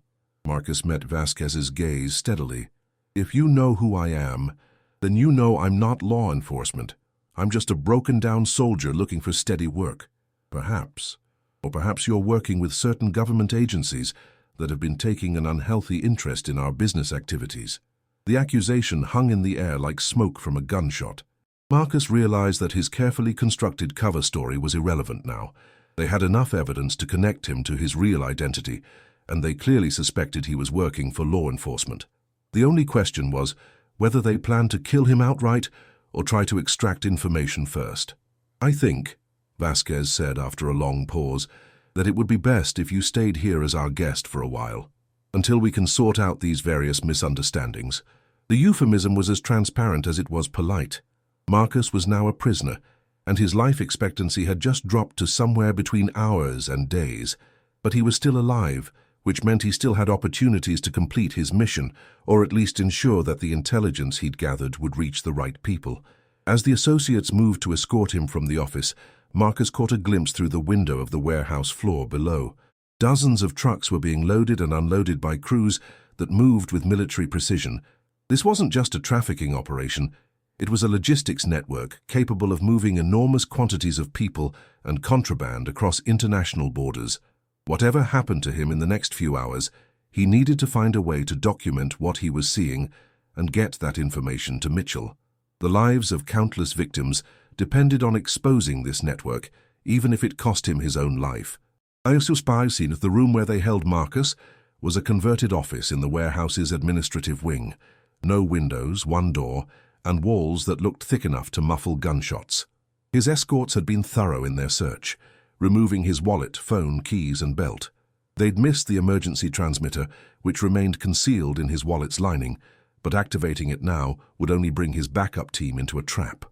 Marcus met Vasquez's gaze steadily. "If you know who I am, then you know I'm not law enforcement. I'm just a broken-down soldier looking for steady work. Perhaps. Or perhaps you're working with certain government agencies that have been taking an unhealthy interest in our business activities." The accusation hung in the air like smoke from a gunshot. Marcus realized that his carefully constructed cover story was irrelevant now. They had enough evidence to connect him to his real identity, and they clearly suspected he was working for law enforcement. The only question was whether they planned to kill him outright or try to extract information first. "I think," Vasquez said after a long pause, "that it would be best if you stayed here as our guest for a while, until we can sort out these various misunderstandings." The euphemism was as transparent as it was polite. Marcus was now a prisoner, and his life expectancy had just dropped to somewhere between hours and days. But he was still alive, which meant he still had opportunities to complete his mission, or at least ensure that the intelligence he'd gathered would reach the right people. As the associates moved to escort him from the office, Marcus caught a glimpse through the window of the warehouse floor below. Dozens of trucks were being loaded and unloaded by crews that moved with military precision. This wasn't just a trafficking operation. It was a logistics network capable of moving enormous quantities of people and contraband across international borders. Whatever happened to him in the next few hours, He needed to find a way to document what he was seeing and get that information to Mitchell. The lives of countless victims depended on exposing this network, even if it cost him his own life. I also seen that the room where they held Marcus was a converted office in the warehouse's administrative wing. No windows, one door, and walls that looked thick enough to muffle gunshots. His escorts had been thorough in their search, removing his wallet, phone, keys, and belt. They'd missed the emergency transmitter, which remained concealed in his wallet's lining, but activating it now would only bring his backup team into a trap.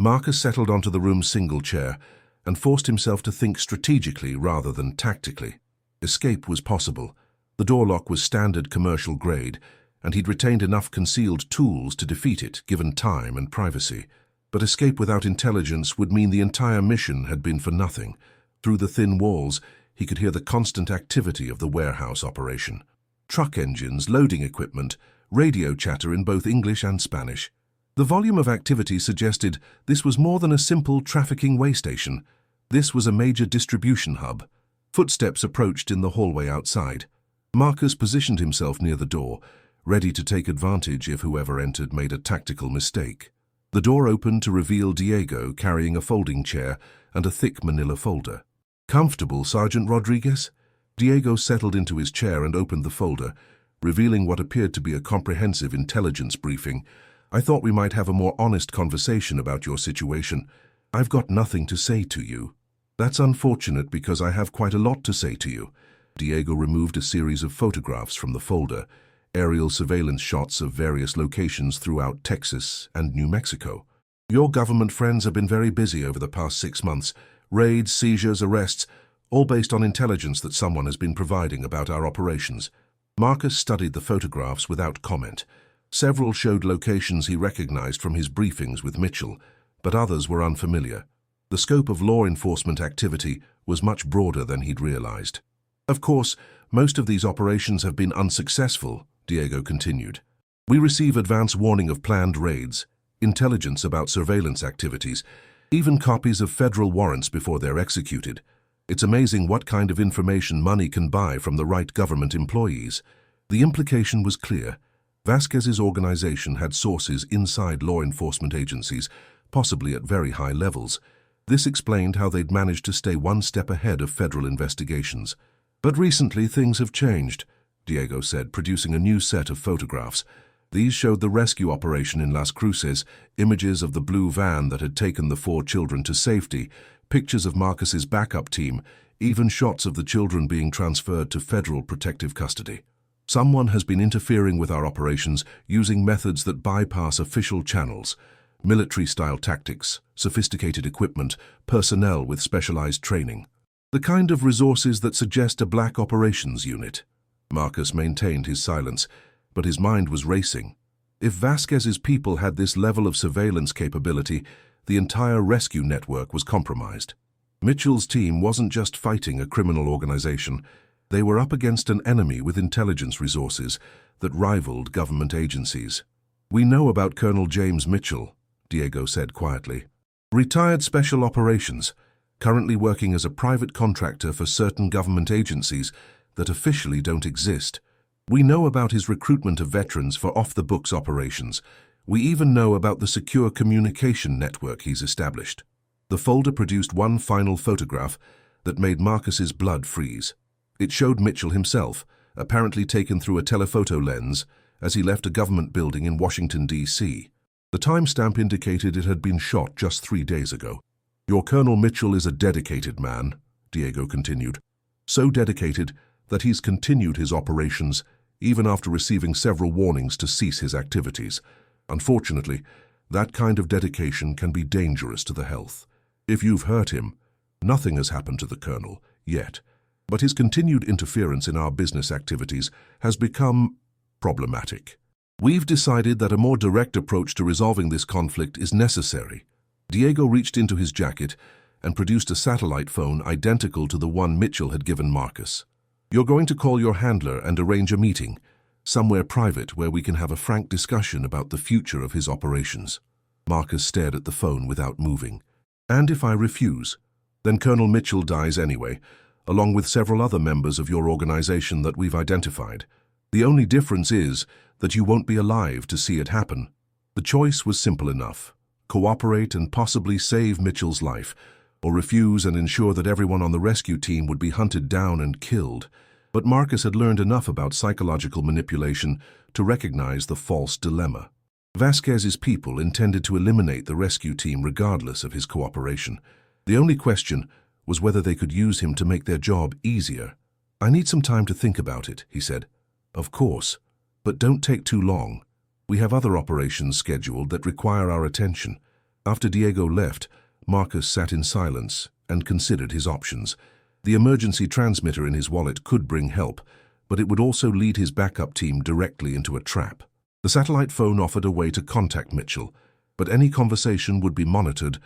Marcus settled onto the room's single chair and forced himself to think strategically rather than tactically. Escape was possible. The door lock was standard commercial grade, and he'd retained enough concealed tools to defeat it, given time and privacy. But escape without intelligence would mean the entire mission had been for nothing. Through the thin walls, he could hear the constant activity of the warehouse operation. Truck engines, loading equipment, radio chatter in both English and Spanish. The volume of activity suggested this was more than a simple trafficking way station. This was a major distribution hub. Footsteps approached in the hallway outside. Marcus positioned himself near the door, ready to take advantage if whoever entered made a tactical mistake. The door opened to reveal Diego carrying a folding chair and a thick manila folder. "Comfortable, Sergeant Rodriguez?" Diego settled into his chair and opened the folder, revealing what appeared to be a comprehensive intelligence briefing. "I thought we might have a more honest conversation about your situation. I've got nothing to say to you." "That's unfortunate because I have quite a lot to say to you." Diego removed a series of photographs from the folder, aerial surveillance shots of various locations throughout Texas and New Mexico. "Your government friends have been very busy over the past 6 months. Raids, seizures, arrests, all based on intelligence that someone has been providing about our operations." Marcus studied the photographs without comment. Several showed locations he recognized from his briefings with Mitchell, but others were unfamiliar. The scope of law enforcement activity was much broader than he'd realized. "Of course, most of these operations have been unsuccessful," Diego continued. "We receive advance warning of planned raids, intelligence about surveillance activities, even copies of federal warrants before they're executed. It's amazing what kind of information money can buy from the right government employees." The implication was clear. Vasquez's organization had sources inside law enforcement agencies, possibly at very high levels. This explained how they'd managed to stay one step ahead of federal investigations. "But recently things have changed," Diego said, producing a new set of photographs. These showed the rescue operation in Las Cruces, images of the blue van that had taken the 4 children to safety, pictures of Marcus's backup team, even shots of the children being transferred to federal protective custody. "Someone has been interfering with our operations using methods that bypass official channels. Military-style tactics, sophisticated equipment, personnel with specialized training. The kind of resources that suggest a black operations unit." Marcus maintained his silence, but his mind was racing. If Vasquez's people had this level of surveillance capability, the entire rescue network was compromised. Mitchell's team wasn't just fighting a criminal organization. They were up against an enemy with intelligence resources that rivaled government agencies. "We know about Colonel James Mitchell," Diego said quietly. "Retired special operations, currently working as a private contractor for certain government agencies that officially don't exist. We know about his recruitment of veterans for off-the-books operations. We even know about the secure communication network he's established." The folder produced one final photograph that made Marcus's blood freeze. It showed Mitchell himself, apparently taken through a telephoto lens, as he left a government building in Washington, D.C. The timestamp indicated it had been shot just 3 days ago. "Your Colonel Mitchell is a dedicated man," Diego continued. "So dedicated that he's continued his operations even after receiving several warnings to cease his activities. Unfortunately, that kind of dedication can be dangerous to the health. If you've hurt him, nothing has happened to the Colonel yet, but his continued interference in our business activities has become problematic. We've decided that a more direct approach to resolving this conflict is necessary." Diego reached into his jacket and produced a satellite phone identical to the one Mitchell had given Marcus. "You're going to call your handler and arrange a meeting, somewhere private where we can have a frank discussion about the future of his operations." Marcus stared at the phone without moving. "And if I refuse, then Colonel Mitchell dies anyway, along with several other members of your organization that we've identified. The only difference is that you won't be alive to see it happen. The choice was simple enough. Cooperate and possibly save Mitchell's life, or refuse and ensure that everyone on the rescue team would be hunted down and killed. But Marcus had learned enough about psychological manipulation to recognize the false dilemma. Vasquez's people intended to eliminate the rescue team regardless of his cooperation. The only question was whether they could use him to make their job easier. "I need some time to think about it," he said. "Of course, but don't take too long. We have other operations scheduled that require our attention." After Diego left, Marcus sat in silence and considered his options. The emergency transmitter in his wallet could bring help, but it would also lead his backup team directly into a trap. The satellite phone offered a way to contact Mitchell, but any conversation would be monitored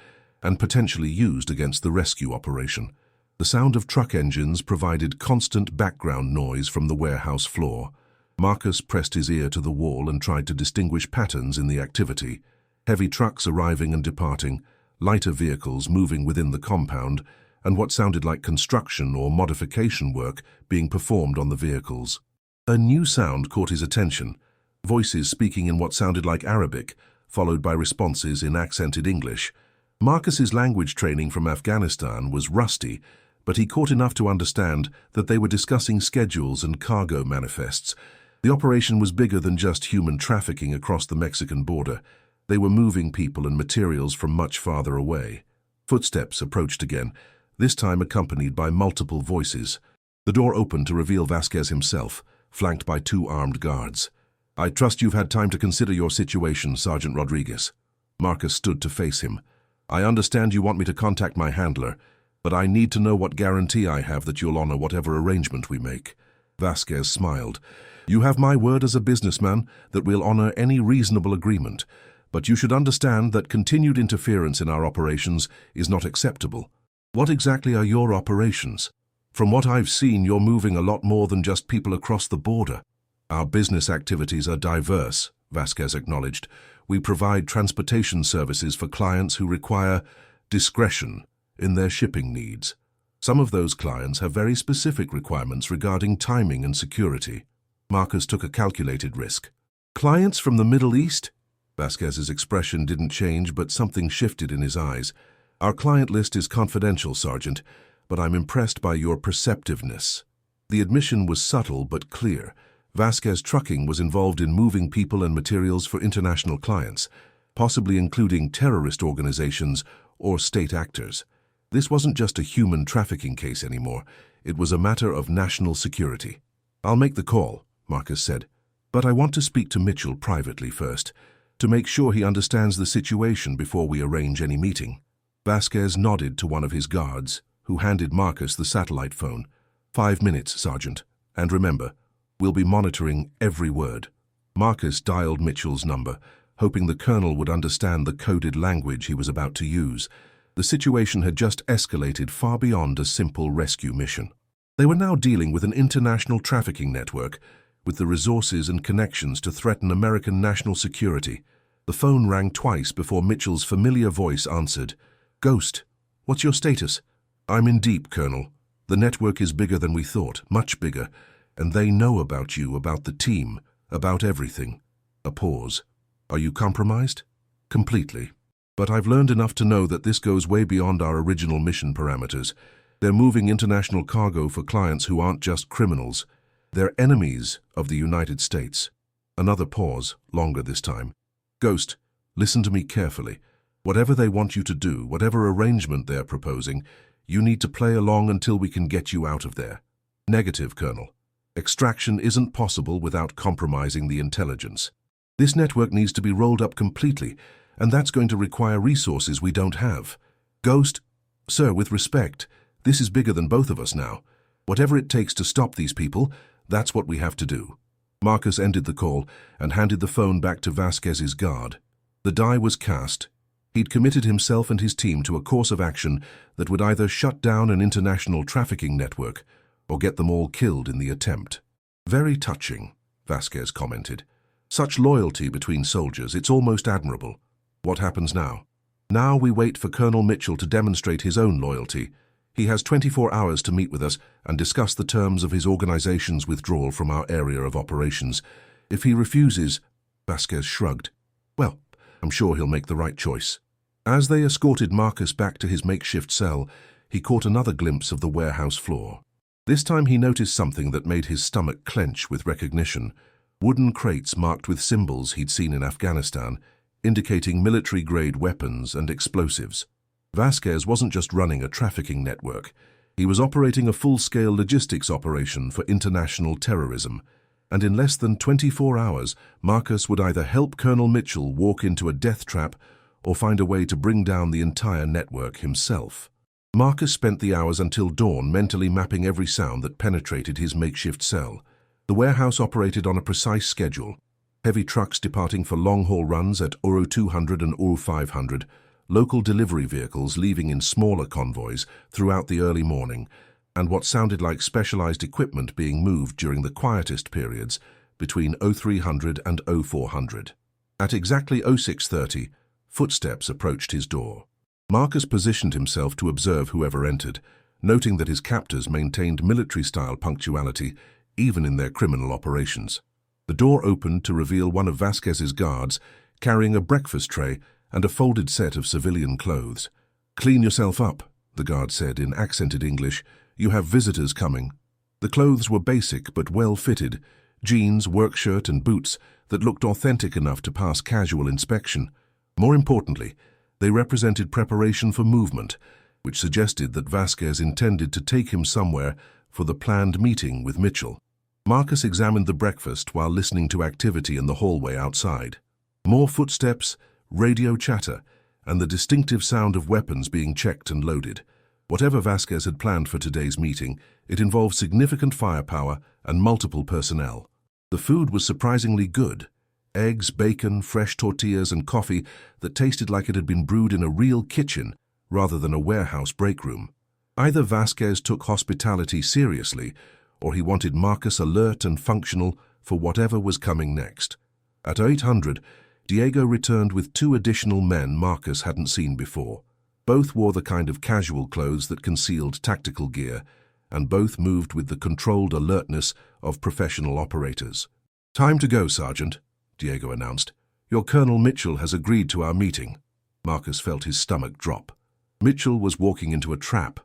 and potentially used against the rescue operation. The sound of truck engines provided constant background noise from the warehouse floor. Marcus pressed his ear to the wall and tried to distinguish patterns in the activity. Heavy trucks arriving and departing, lighter vehicles moving within the compound, and what sounded like construction or modification work being performed on the vehicles. A new sound caught his attention, voices speaking in what sounded like Arabic, followed by responses in accented English. Marcus's language training from Afghanistan was rusty, but he caught enough to understand that they were discussing schedules and cargo manifests. The operation was bigger than just human trafficking across the Mexican border. They were moving people and materials from much farther away. Footsteps approached again, this time accompanied by multiple voices. The door opened to reveal Vasquez himself, flanked by 2 armed guards. "I trust you've had time to consider your situation, Sergeant Rodriguez." Marcus stood to face him. "I understand you want me to contact my handler, but I need to know what guarantee I have that you'll honor whatever arrangement we make." Vasquez smiled. "You have my word as a businessman that we'll honor any reasonable agreement, but you should understand that continued interference in our operations is not acceptable." "What exactly are your operations?" "From what I've seen, you're moving a lot more than just people across the border." "Our business activities are diverse," Vasquez acknowledged. "We provide transportation services for clients who require discretion in their shipping needs. Some of those clients have very specific requirements regarding timing and security." Marcus took a calculated risk. "Clients from the Middle East?" Vasquez's expression didn't change, but something shifted in his eyes. "Our client list is confidential, Sergeant, but I'm impressed by your perceptiveness." The admission was subtle but clear. Vasquez Trucking was involved in moving people and materials for international clients, possibly including terrorist organizations or state actors. This wasn't just a human trafficking case anymore. It was a matter of national security. "I'll make the call," Marcus said, "but I want to speak to Mitchell privately first, to make sure he understands the situation before we arrange any meeting." Vasquez nodded to one of his guards, who handed Marcus the satellite phone. "5 minutes, Sergeant. And remember, we'll be monitoring every word." Marcus dialed Mitchell's number, hoping the colonel would understand the coded language he was about to use. The situation had just escalated far beyond a simple rescue mission. They were now dealing with an international trafficking network, with the resources and connections to threaten American national security. The phone rang twice before Mitchell's familiar voice answered. "Ghost, what's your status?" "I'm in deep, Colonel. The network is bigger than we thought, much bigger, and they know about you, about the team, about everything." A pause. "Are you compromised?" "Completely. But I've learned enough to know that this goes way beyond our original mission parameters. They're moving international cargo for clients who aren't just criminals. They're enemies of the United States." Another pause, longer this time. "Ghost, listen to me carefully. Whatever they want you to do, whatever arrangement they're proposing, you need to play along until we can get you out of there." "Negative, Colonel. Extraction isn't possible without compromising the intelligence. This network needs to be rolled up completely, and that's going to require resources we don't have." "Ghost, sir, with respect, this is bigger than both of us now. Whatever it takes to stop these people, that's what we have to do." Marcus ended the call and handed the phone back to Vasquez's guard. The die was cast. He'd committed himself and his team to a course of action that would either shut down an international trafficking network or get them all killed in the attempt. "Very touching," Vasquez commented. "Such loyalty between soldiers, it's almost admirable. What happens now?" "Now we wait for Colonel Mitchell to demonstrate his own loyalty. He has 24 hours to meet with us and discuss the terms of his organization's withdrawal from our area of operations. If he refuses, Vasquez shrugged. Well, I'm sure he'll make the right choice. As they escorted Marcus back to his makeshift cell, he caught another glimpse of the warehouse floor. This time he noticed something that made his stomach clench with recognition. Wooden crates marked with symbols he'd seen in Afghanistan, indicating military-grade weapons and explosives. Vasquez wasn't just running a trafficking network. He was operating a full-scale logistics operation for international terrorism. And in less than 24 hours, Marcus would either help Colonel Mitchell walk into a death trap or find a way to bring down the entire network himself. Marcus spent the hours until dawn mentally mapping every sound that penetrated his makeshift cell. The warehouse operated on a precise schedule. Heavy trucks departing for long-haul runs at Uru 200 and Uru 500, local delivery vehicles leaving in smaller convoys throughout the early morning, and what sounded like specialized equipment being moved during the quietest periods between 0300 and 0400. At exactly 0630, footsteps approached his door. Marcus positioned himself to observe whoever entered, noting that his captors maintained military-style punctuality even in their criminal operations. The door opened to reveal one of Vasquez's guards carrying a breakfast tray and a folded set of civilian clothes. "Clean yourself up," the guard said in accented English. "You have visitors coming." The clothes were basic but well-fitted, jeans, work shirt and boots that looked authentic enough to pass casual inspection. More importantly, they represented preparation for movement, which suggested that Vasquez intended to take him somewhere for the planned meeting with Mitchell. Marcus examined the breakfast while listening to activity in the hallway outside. More footsteps, radio chatter, and the distinctive sound of weapons being checked and loaded. Whatever Vasquez had planned for today's meeting, it involved significant firepower and multiple personnel. The food was surprisingly good. Eggs, bacon, fresh tortillas, and coffee that tasted like it had been brewed in a real kitchen rather than a warehouse break room. Either Vasquez took hospitality seriously, or he wanted Marcus alert and functional for whatever was coming next. At 800, Diego returned with 2 additional men Marcus hadn't seen before. Both wore the kind of casual clothes that concealed tactical gear, and both moved with the controlled alertness of professional operators. "Time to go, Sergeant," Diego announced. "Your Colonel Mitchell has agreed to our meeting." Marcus felt his stomach drop. Mitchell was walking into a trap,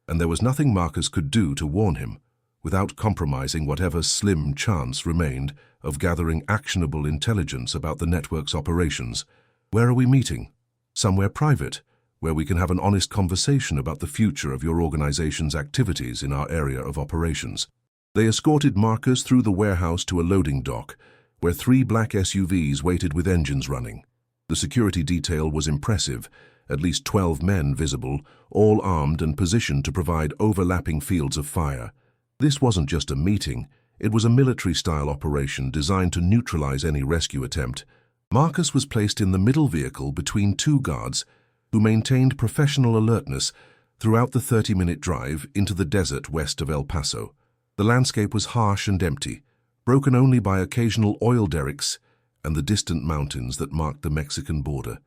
and there was nothing Marcus could do to warn him, without compromising whatever slim chance remained of gathering actionable intelligence about the network's operations. "Where are we meeting?" "Somewhere private, where we can have an honest conversation about the future of your organization's activities in our area of operations." They escorted Marcus through the warehouse to a loading dock, where 3 black SUVs waited with engines running. The security detail was impressive, at least 12 men visible, all armed and positioned to provide overlapping fields of fire. This wasn't just a meeting, it was a military-style operation designed to neutralize any rescue attempt. Marcus was placed in the middle vehicle between 2 guards who maintained professional alertness throughout the 30-minute drive into the desert west of El Paso. The landscape was harsh and empty, broken only by occasional oil derricks and the distant mountains that marked the Mexican border.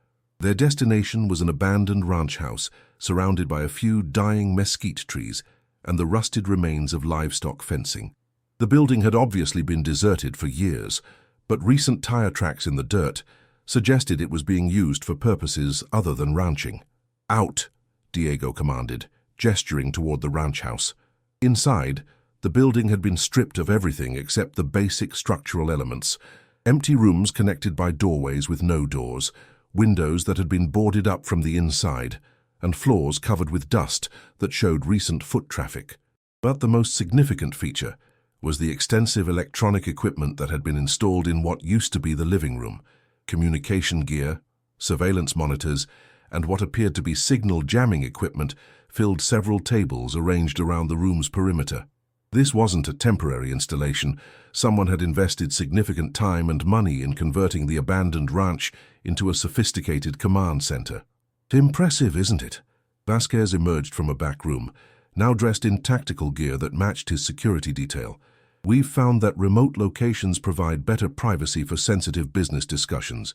Their destination was an abandoned ranch house surrounded by a few dying mesquite trees and the rusted remains of livestock fencing. The building had obviously been deserted for years, but recent tire tracks in the dirt suggested it was being used for purposes other than ranching. "Out," Diego commanded, gesturing toward the ranch house. Inside, the building had been stripped of everything except the basic structural elements. Empty rooms connected by doorways with no doors, windows that had been boarded up from the inside, and floors covered with dust that showed recent foot traffic. But the most significant feature was the extensive electronic equipment that had been installed in what used to be the living room. Communication gear, surveillance monitors, and what appeared to be signal jamming equipment filled several tables arranged around the room's perimeter. This wasn't a temporary installation. Someone had invested significant time and money in converting the abandoned ranch into a sophisticated command center. Impressive, isn't it? Vasquez emerged from a back room, now dressed in tactical gear that matched his security detail. "We've found that remote locations provide better privacy for sensitive business discussions."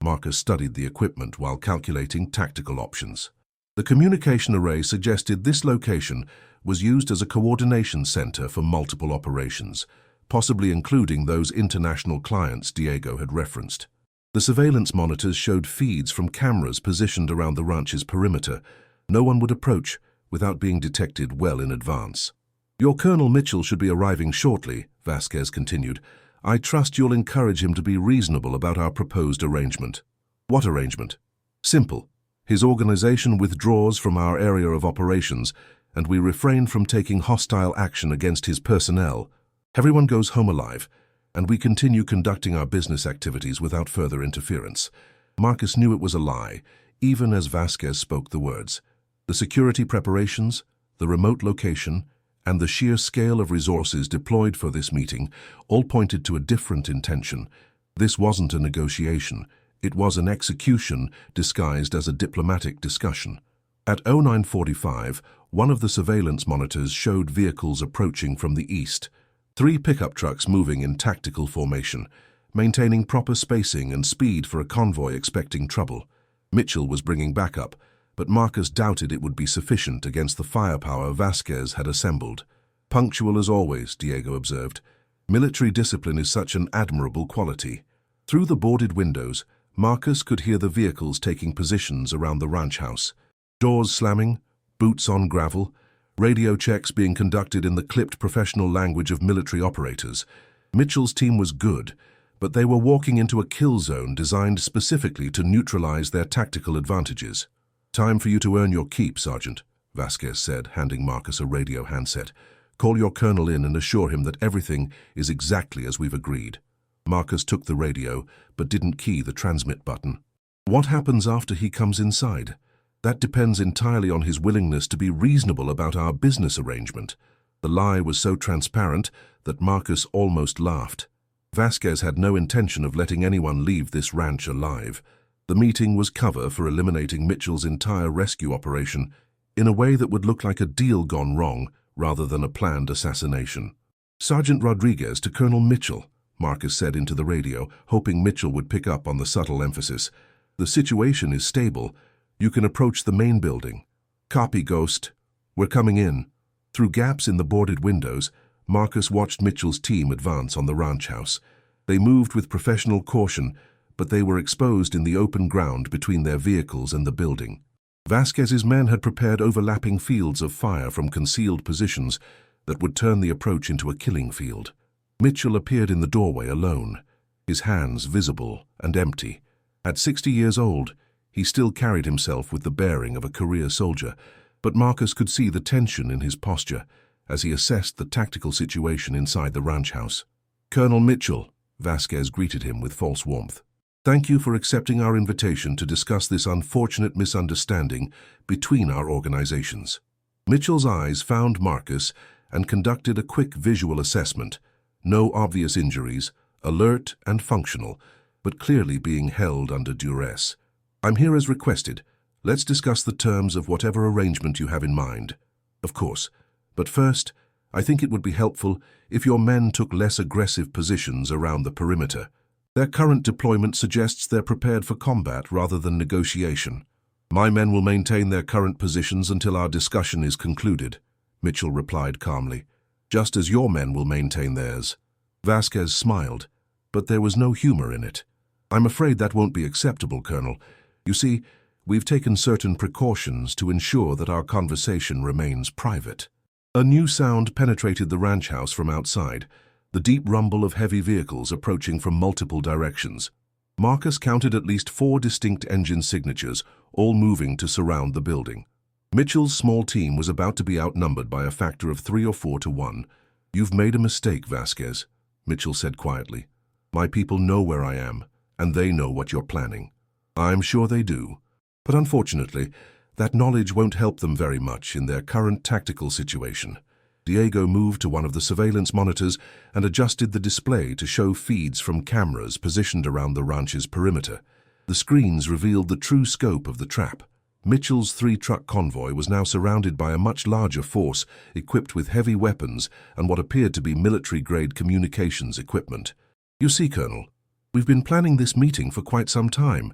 Marcus studied the equipment while calculating tactical options. The communication array suggested this location was used as a coordination center for multiple operations, possibly including those international clients Diego had referenced. The surveillance monitors showed feeds from cameras positioned around the ranch's perimeter. No one would approach without being detected well in advance. "Your Colonel Mitchell should be arriving shortly," Vasquez continued. "I trust you'll encourage him to be reasonable about our proposed arrangement." "What arrangement?" "Simple. His organization withdraws from our area of operations, and we refrain from taking hostile action against his personnel. Everyone goes home alive, and we continue conducting our business activities without further interference." Marcus knew it was a lie, even as Vasquez spoke the words. The security preparations, the remote location, and the sheer scale of resources deployed for this meeting all pointed to a different intention. This wasn't a negotiation. It was an execution disguised as a diplomatic discussion. At 09:45, one of the surveillance monitors showed vehicles approaching from the east. 3 pickup trucks moving in tactical formation, maintaining proper spacing and speed for a convoy expecting trouble. Mitchell was bringing backup, but Marcus doubted it would be sufficient against the firepower Vasquez had assembled. "Punctual as always," Diego observed. "Military discipline is such an admirable quality." Through the boarded windows, Marcus could hear the vehicles taking positions around the ranch house. Doors slamming, boots on gravel, radio checks being conducted in the clipped professional language of military operators. Mitchell's team was good, but they were walking into a kill zone designed specifically to neutralize their tactical advantages. "Time for you to earn your keep, Sergeant," Vasquez said, handing Marcus a radio handset. "Call your colonel in and assure him that everything is exactly as we've agreed." Marcus took the radio, but didn't key the transmit button. "What happens after he comes inside? That depends entirely on his willingness to be reasonable about our business arrangement." The lie was so transparent that Marcus almost laughed. Vasquez had no intention of letting anyone leave this ranch alive. The meeting was cover for eliminating Mitchell's entire rescue operation in a way that would look like a deal gone wrong rather than a planned assassination. "Sergeant Rodriguez to Colonel Mitchell," Marcus said into the radio, hoping Mitchell would pick up on the subtle emphasis. "The situation is stable. You can approach the main building." "Copy, Ghost. We're coming in." Through gaps in the boarded windows, Marcus watched Mitchell's team advance on the ranch house. They moved with professional caution, but they were exposed in the open ground between their vehicles and the building. Vasquez's men had prepared overlapping fields of fire from concealed positions that would turn the approach into a killing field. Mitchell appeared in the doorway alone, his hands visible and empty. At 60 years old, he still carried himself with the bearing of a career soldier, but Marcus could see the tension in his posture as he assessed the tactical situation inside the ranch house. "Colonel Mitchell," Vasquez greeted him with false warmth. "Thank you for accepting our invitation to discuss this unfortunate misunderstanding between our organizations." Mitchell's eyes found Marcus and conducted a quick visual assessment. No obvious injuries, alert and functional, but clearly being held under duress. "I'm here as requested. Let's discuss the terms of whatever arrangement you have in mind." "Of course. But first, I think it would be helpful if your men took less aggressive positions around the perimeter. Their current deployment suggests they're prepared for combat rather than negotiation." "My men will maintain their current positions until our discussion is concluded," Mitchell replied calmly, "just as your men will maintain theirs." Vasquez smiled, but there was no humor in it. "I'm afraid that won't be acceptable, Colonel. You see, we've taken certain precautions to ensure that our conversation remains private." A new sound penetrated the ranch house from outside, the deep rumble of heavy vehicles approaching from multiple directions. Marcus counted at least 4 distinct engine signatures, all moving to surround the building. Mitchell's small team was about to be outnumbered by a factor of 3 or 4 to 1. "You've made a mistake, Vasquez," Mitchell said quietly. "My people know where I am, and they know what you're planning." "I'm sure they do. But unfortunately, that knowledge won't help them very much in their current tactical situation." Diego moved to one of the surveillance monitors and adjusted the display to show feeds from cameras positioned around the ranch's perimeter. The screens revealed the true scope of the trap. Mitchell's 3-truck convoy was now surrounded by a much larger force equipped with heavy weapons and what appeared to be military-grade communications equipment. "You see, Colonel, we've been planning this meeting for quite some time.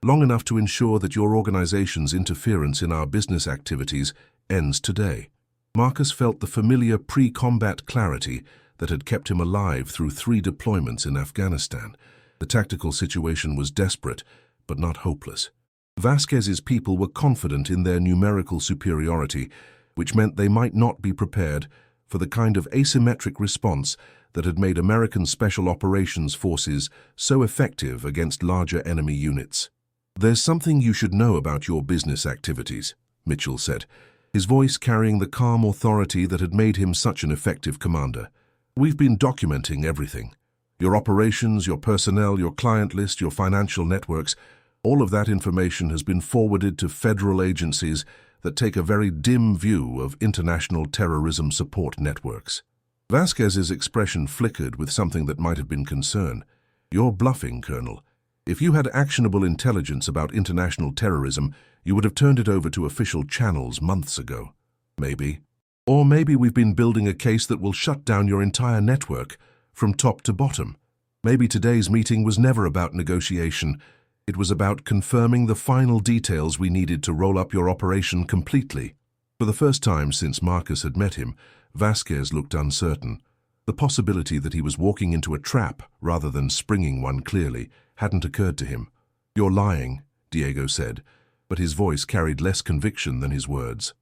long enough to ensure that your organization's interference in our business activities ends today. Marcus felt the familiar pre-combat clarity that had kept him alive through 3 deployments in Afghanistan. The tactical situation was desperate, but not hopeless. Vasquez's people were confident in their numerical superiority, which meant they might not be prepared for the kind of asymmetric response that had made American Special Operations Forces so effective against larger enemy units. "There's something you should know about your business activities," Mitchell said, his voice carrying the calm authority that had made him such an effective commander. "We've been documenting everything. Your operations, your personnel, your client list, your financial networks, all of that information has been forwarded to federal agencies that take a very dim view of international terrorism support networks." Vasquez's expression flickered with something that might have been concern. "You're bluffing, Colonel. If you had actionable intelligence about international terrorism, you would have turned it over to official channels months ago." "Maybe. Or maybe we've been building a case that will shut down your entire network from top to bottom. Maybe today's meeting was never about negotiation. It was about confirming the final details we needed to roll up your operation completely." For the first time since Marcus had met him, Vasquez looked uncertain. The possibility that he was walking into a trap rather than springing one clearly hadn't occurred to him. "You're lying," Diego said, but his voice carried less conviction than his words.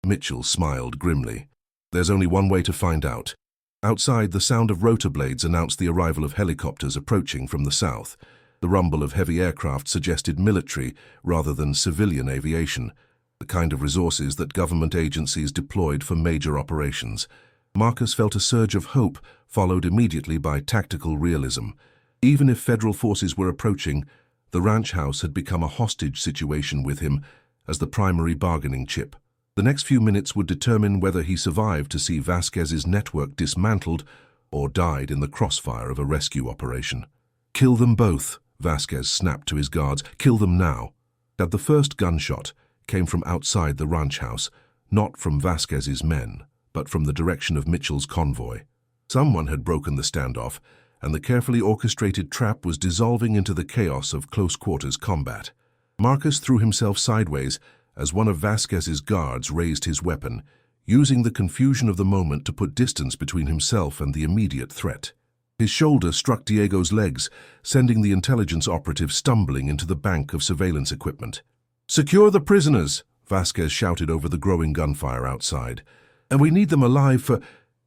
Mitchell smiled grimly. "There's only one way to find out." Outside, the sound of rotor blades announced the arrival of helicopters approaching from the south. The rumble of heavy aircraft suggested military rather than civilian aviation, the kind of resources that government agencies deployed for major operations. Marcus felt a surge of hope, followed immediately by tactical realism. Even if federal forces were approaching, the ranch house had become a hostage situation with him as the primary bargaining chip. The next few minutes would determine whether he survived to see Vasquez's network dismantled or died in the crossfire of a rescue operation. "Kill them both," Vasquez snapped to his guards. "Kill them now." That the first gunshot came from outside the ranch house, not from Vasquez's men, but from the direction of Mitchell's convoy. Someone had broken the standoff, and the carefully orchestrated trap was dissolving into the chaos of close-quarters combat. Marcus threw himself sideways as one of Vasquez's guards raised his weapon, using the confusion of the moment to put distance between himself and the immediate threat. His shoulder struck Diego's legs, sending the intelligence operative stumbling into the bank of surveillance equipment. "Secure the prisoners," Vasquez shouted over the growing gunfire outside. "And we need them alive for—"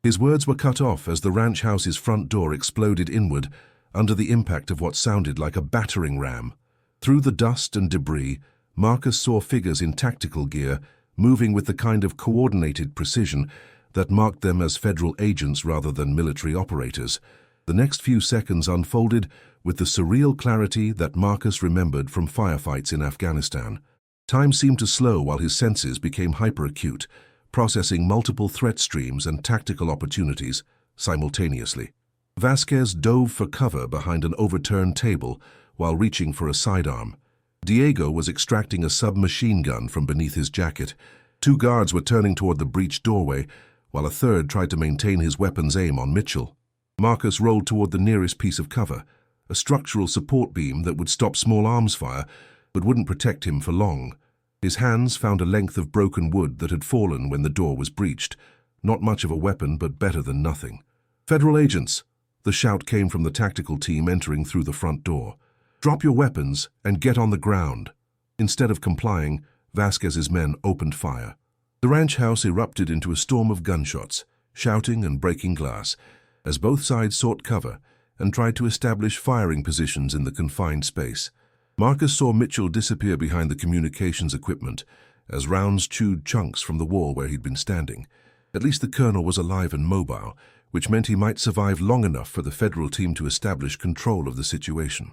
His words were cut off as the ranch house's front door exploded inward under the impact of what sounded like a battering ram. Through the dust and debris, Marcus saw figures in tactical gear moving with the kind of coordinated precision that marked them as federal agents rather than military operators. The next few seconds unfolded with the surreal clarity that Marcus remembered from firefights in Afghanistan. Time seemed to slow while his senses became hyperacute, processing multiple threat streams and tactical opportunities simultaneously. Vasquez dove for cover behind an overturned table while reaching for a sidearm. Diego was extracting a submachine gun from beneath his jacket. 2 guards were turning toward the breached doorway, while a third tried to maintain his weapon's aim on Mitchell. Marcus rolled toward the nearest piece of cover, a structural support beam that would stop small arms fire, but wouldn't protect him for long. His hands found a length of broken wood that had fallen when the door was breached. Not much of a weapon, but better than nothing. "Federal agents!" The shout came from the tactical team entering through the front door. "Drop your weapons and get on the ground." Instead of complying, Vasquez's men opened fire. The ranch house erupted into a storm of gunshots, shouting and breaking glass, as both sides sought cover and tried to establish firing positions in the confined space. Marcus saw Mitchell disappear behind the communications equipment as rounds chewed chunks from the wall where he'd been standing. At least the colonel was alive and mobile, which meant he might survive long enough for the federal team to establish control of the situation.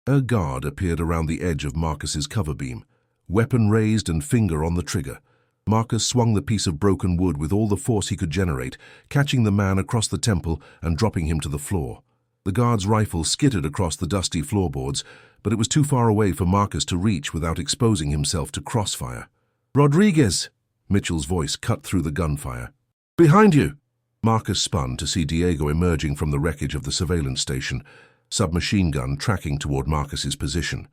A guard appeared around the edge of Marcus's cover beam, weapon raised and finger on the trigger. Marcus swung the piece of broken wood with all the force he could generate, catching the man across the temple and dropping him to the floor. The guard's rifle skittered across the dusty floorboards, but it was too far away for Marcus to reach without exposing himself to crossfire. "Rodriguez!" Mitchell's voice cut through the gunfire. "Behind you!" Marcus spun to see Diego emerging from the wreckage of the surveillance station, submachine gun tracking toward Marcus's position.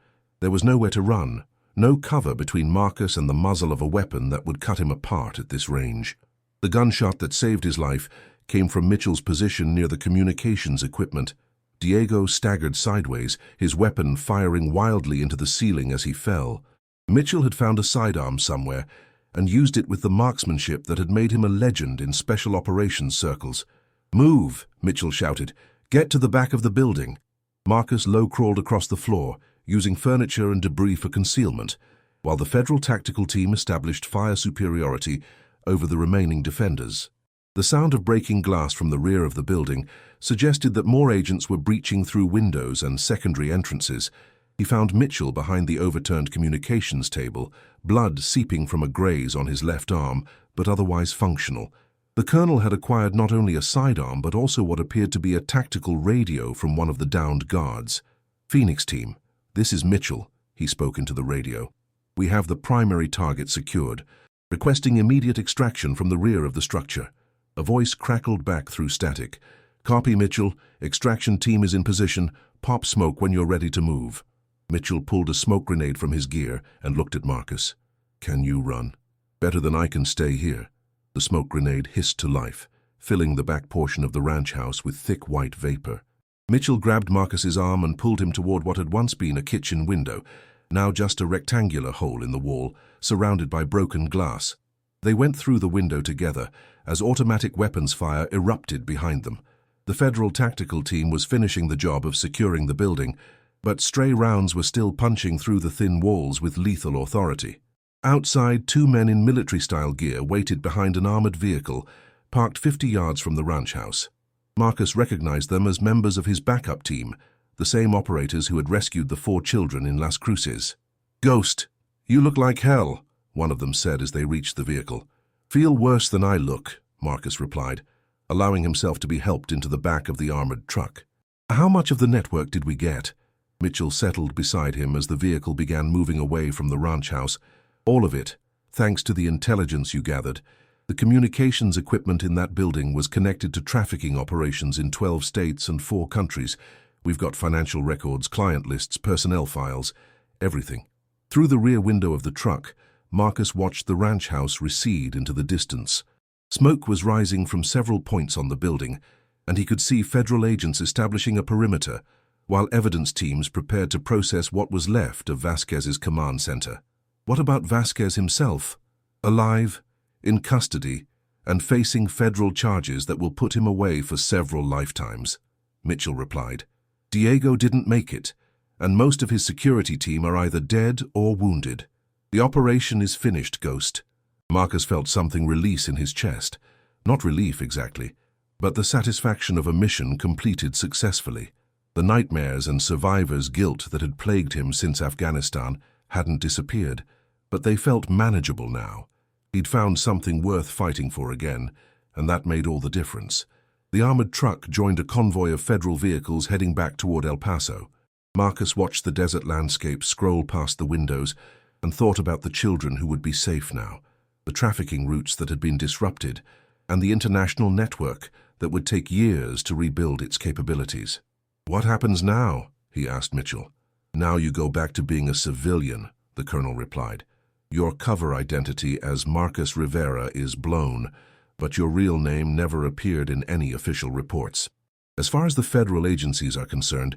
There was nowhere to run, no cover between Marcus and the muzzle of a weapon that would cut him apart at this range. The gunshot that saved his life came from Mitchell's position near the communications equipment. Diego staggered sideways, his weapon firing wildly into the ceiling as he fell. Mitchell had found a sidearm somewhere and used it with the marksmanship that had made him a legend in special operations circles. "Move!" Mitchell shouted. "Get to the back of the building." Marcus low-crawled across the floor, using furniture and debris for concealment, while the Federal Tactical Team established fire superiority over the remaining defenders. The sound of breaking glass from the rear of the building suggested that more agents were breaching through windows and secondary entrances. He found Mitchell behind the overturned communications table, blood seeping from a graze on his left arm, but otherwise functional. The colonel had acquired not only a sidearm but also what appeared to be a tactical radio from one of the downed guards. "Phoenix Team, this is Mitchell," he spoke into the radio. "We have the primary target secured, requesting immediate extraction from the rear of the structure." A voice crackled back through static. "Copy, Mitchell. Extraction team is in position. Pop smoke when you're ready to move." Mitchell pulled a smoke grenade from his gear and looked at Marcus. "Can you run?" "Better than I can stay here." The smoke grenade hissed to life, filling the back portion of the ranch house with thick white vapor. Mitchell grabbed Marcus's arm and pulled him toward what had once been a kitchen window, now just a rectangular hole in the wall, surrounded by broken glass. They went through the window together as automatic weapons fire erupted behind them. The Federal Tactical Team was finishing the job of securing the building, but stray rounds were still punching through the thin walls with lethal authority. Outside, 2 men in military-style gear waited behind an armored vehicle, parked 50 yards from the ranch house. Marcus recognized them as members of his backup team, the same operators who had rescued the 4 children in Las Cruces. "Ghost, you look like hell," one of them said as they reached the vehicle. "Feel worse than I look," Marcus replied, allowing himself to be helped into the back of the armored truck. "How much of the network did we get?" Mitchell settled beside him as the vehicle began moving away from the ranch house. "All of it, thanks to the intelligence you gathered. The communications equipment in that building was connected to trafficking operations in 12 states and 4 countries. We've got financial records, client lists, personnel files, everything." Through the rear window of the truck, Marcus watched the ranch house recede into the distance. Smoke was rising from several points on the building, and he could see federal agents establishing a perimeter, while evidence teams prepared to process what was left of Vasquez's command center. What about Vasquez himself? Alive, in custody, and facing federal charges that will put him away for several lifetimes, Mitchell replied. "Diego didn't make it, and most of his security team are either dead or wounded. The operation is finished, Ghost." Marcus felt something release in his chest. Not relief exactly, but the satisfaction of a mission completed successfully. The nightmares and survivor's guilt that had plagued him since Afghanistan hadn't disappeared, but they felt manageable now. He'd found something worth fighting for again, and that made all the difference. The armored truck joined a convoy of federal vehicles heading back toward El Paso. Marcus watched the desert landscape scroll past the windows and thought about the children who would be safe now, the trafficking routes that had been disrupted, and the international network that would take years to rebuild its capabilities. "What happens now?" he asked Mitchell. "Now you go back to being a civilian," the colonel replied. "Your cover identity as Marcus Rivera is blown, but your real name never appeared in any official reports. As far as the federal agencies are concerned,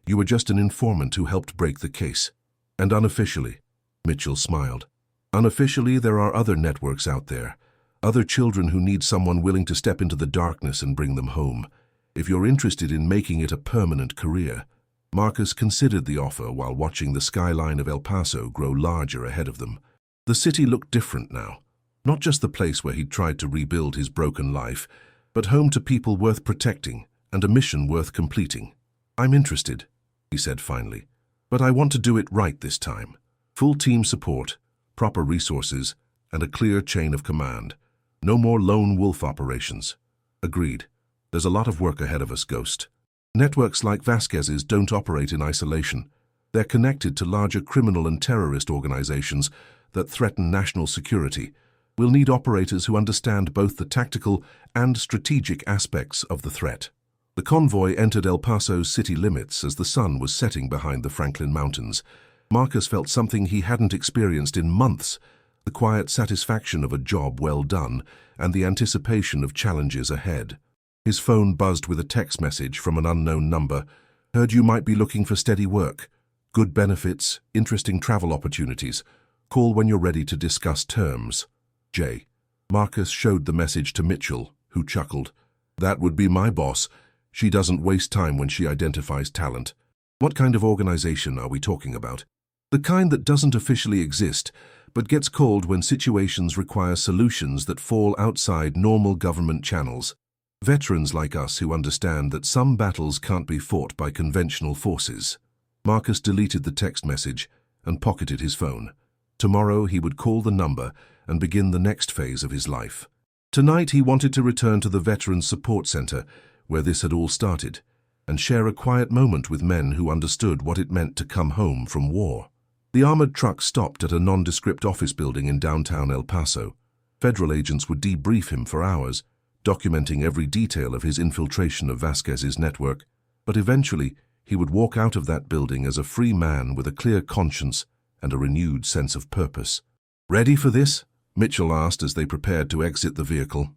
you were just an informant who helped break the case. And unofficially," Mitchell smiled, "unofficially there are other networks out there, other children who need someone willing to step into the darkness and bring them home. If you're interested in making it a permanent career." Marcus considered the offer while watching the skyline of El Paso grow larger ahead of them. The city looked different now. Not just the place where he'd tried to rebuild his broken life, but home to people worth protecting and a mission worth completing. "I'm interested," he said finally, "but I want to do it right this time. Full team support, proper resources, and a clear chain of command. No more lone wolf operations." "Agreed. There's a lot of work ahead of us, Ghost." Networks like Vasquez's don't operate in isolation. They're connected to larger criminal and terrorist organizations that threaten national security. We'll need operators who understand both the tactical and strategic aspects of the threat. The convoy entered El Paso's city limits as the sun was setting behind the Franklin Mountains. Marcus felt something he hadn't experienced in months, the quiet satisfaction of a job well done and the anticipation of challenges ahead. His phone buzzed with a text message from an unknown number. Heard you might be looking for steady work. Good benefits, interesting travel opportunities. Call when you're ready to discuss terms. J. Marcus showed the message to Mitchell, who chuckled. That would be my boss. She doesn't waste time when she identifies talent. What kind of organization are we talking about? The kind that doesn't officially exist, but gets called when situations require solutions that fall outside normal government channels. Veterans like us who understand that some battles can't be fought by conventional forces. Marcus deleted the text message and pocketed his phone. Tomorrow he would call the number and begin the next phase of his life. Tonight he wanted to return to the Veterans Support Center, where this had all started, and share a quiet moment with men who understood what it meant to come home from war. The armored truck stopped at a nondescript office building in downtown El Paso. Federal agents would debrief him for hours, documenting every detail of his infiltration of Vasquez's network. But eventually, he would walk out of that building as a free man with a clear conscience and a renewed sense of purpose. Ready for this? Mitchell asked as they prepared to exit the vehicle.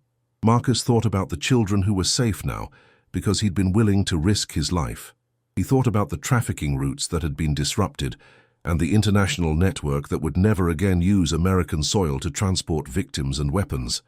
Marcus thought about the children who were safe now because he'd been willing to risk his life. He thought about the trafficking routes that had been disrupted and the international network that would never again use American soil to transport victims and weapons.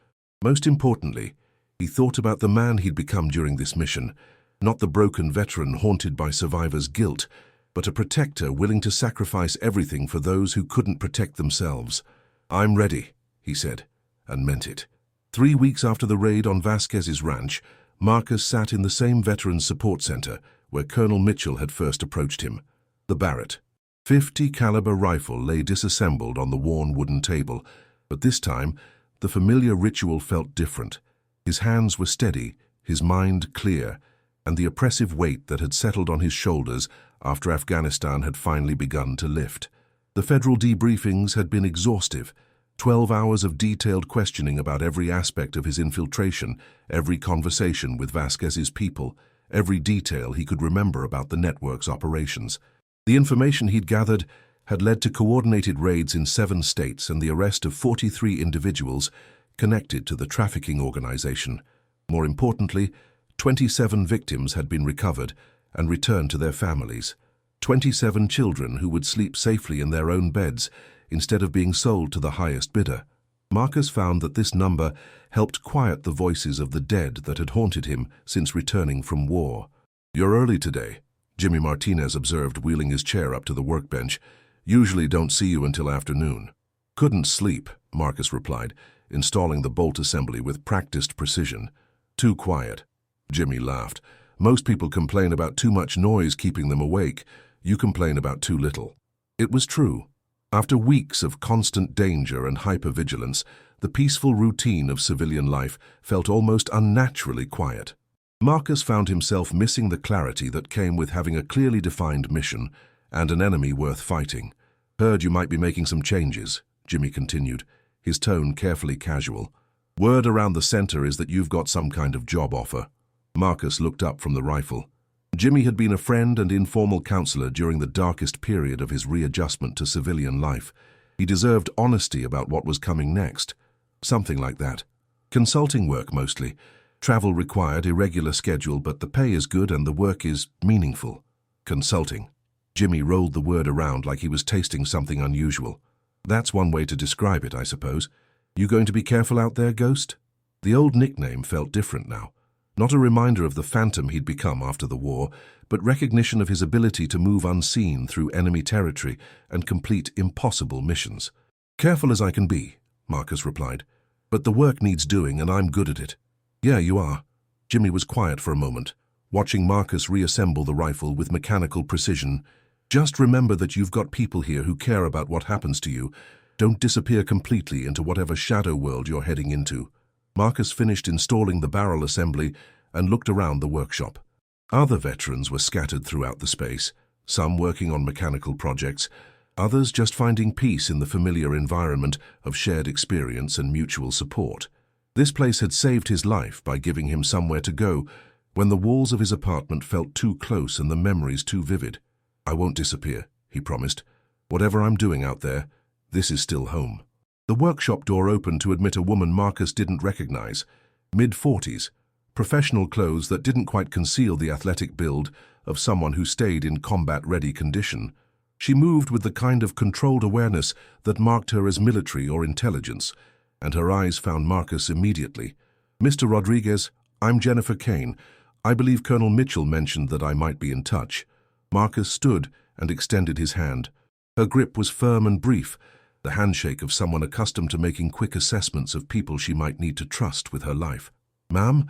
Most importantly, he thought about the man he'd become during this mission, not the broken veteran haunted by survivors' guilt, but a protector willing to sacrifice everything for those who couldn't protect themselves. I'm ready, he said, and meant it. 3 weeks after the raid on Vasquez's ranch, Marcus sat in the same Veterans Support Center where Colonel Mitchell had first approached him. The Barrett .50 caliber rifle lay disassembled on the worn wooden table, but this time the familiar ritual felt different. His hands were steady, his mind clear, and the oppressive weight that had settled on his shoulders after Afghanistan had finally begun to lift. The federal debriefings had been exhaustive. 12 hours of detailed questioning about every aspect of his infiltration, every conversation with Vasquez's people, every detail he could remember about the network's operations. The information he'd gathered had led to coordinated raids in 7 states and the arrest of 43 individuals connected to the trafficking organization. More importantly, 27 victims had been recovered and returned to their families. 27 children who would sleep safely in their own beds instead of being sold to the highest bidder. Marcus found that this number helped quiet the voices of the dead that had haunted him since returning from war. You're early today, Jimmy Martinez observed, wheeling his chair up to the workbench. Usually don't see you until afternoon. Couldn't sleep, Marcus replied, installing the bolt assembly with practiced precision. Too quiet. Jimmy laughed. Most people complain about too much noise keeping them awake. You complain about too little. It was true. After weeks of constant danger and hypervigilance, the peaceful routine of civilian life felt almost unnaturally quiet. Marcus found himself missing the clarity that came with having a clearly defined mission and an enemy worth fighting. Heard you might be making some changes, Jimmy continued, his tone carefully casual. Word around the center is that you've got some kind of job offer. Marcus looked up from the rifle. Jimmy had been a friend and informal counselor during the darkest period of his readjustment to civilian life. He deserved honesty about what was coming next. Something like that. Consulting work mostly. Travel required, irregular schedule, but the pay is good and the work is meaningful. Consulting. Jimmy rolled the word around like he was tasting something unusual. That's one way to describe it, I suppose. You going to be careful out there, Ghost? The old nickname felt different now. Not a reminder of the phantom he'd become after the war, but recognition of his ability to move unseen through enemy territory and complete impossible missions. Careful as I can be, Marcus replied. But the work needs doing and I'm good at it. Yeah, you are. Jimmy was quiet for a moment, watching Marcus reassemble the rifle with mechanical precision. Just remember that you've got people here who care about what happens to you. Don't disappear completely into whatever shadow world you're heading into. Marcus finished installing the barrel assembly and looked around the workshop. Other veterans were scattered throughout the space, some working on mechanical projects, others just finding peace in the familiar environment of shared experience and mutual support. This place had saved his life by giving him somewhere to go when the walls of his apartment felt too close and the memories too vivid. I won't disappear, he promised. Whatever I'm doing out there, this is still home. The workshop door opened to admit a woman Marcus didn't recognize. Mid-40s, professional clothes that didn't quite conceal the athletic build of someone who stayed in combat-ready condition. She moved with the kind of controlled awareness that marked her as military or intelligence, and her eyes found Marcus immediately. "Mr. Rodriguez, I'm Jennifer Kane. I believe Colonel Mitchell mentioned that I might be in touch." Marcus stood and extended his hand. Her grip was firm and brief, the handshake of someone accustomed to making quick assessments of people she might need to trust with her life. "Ma'am,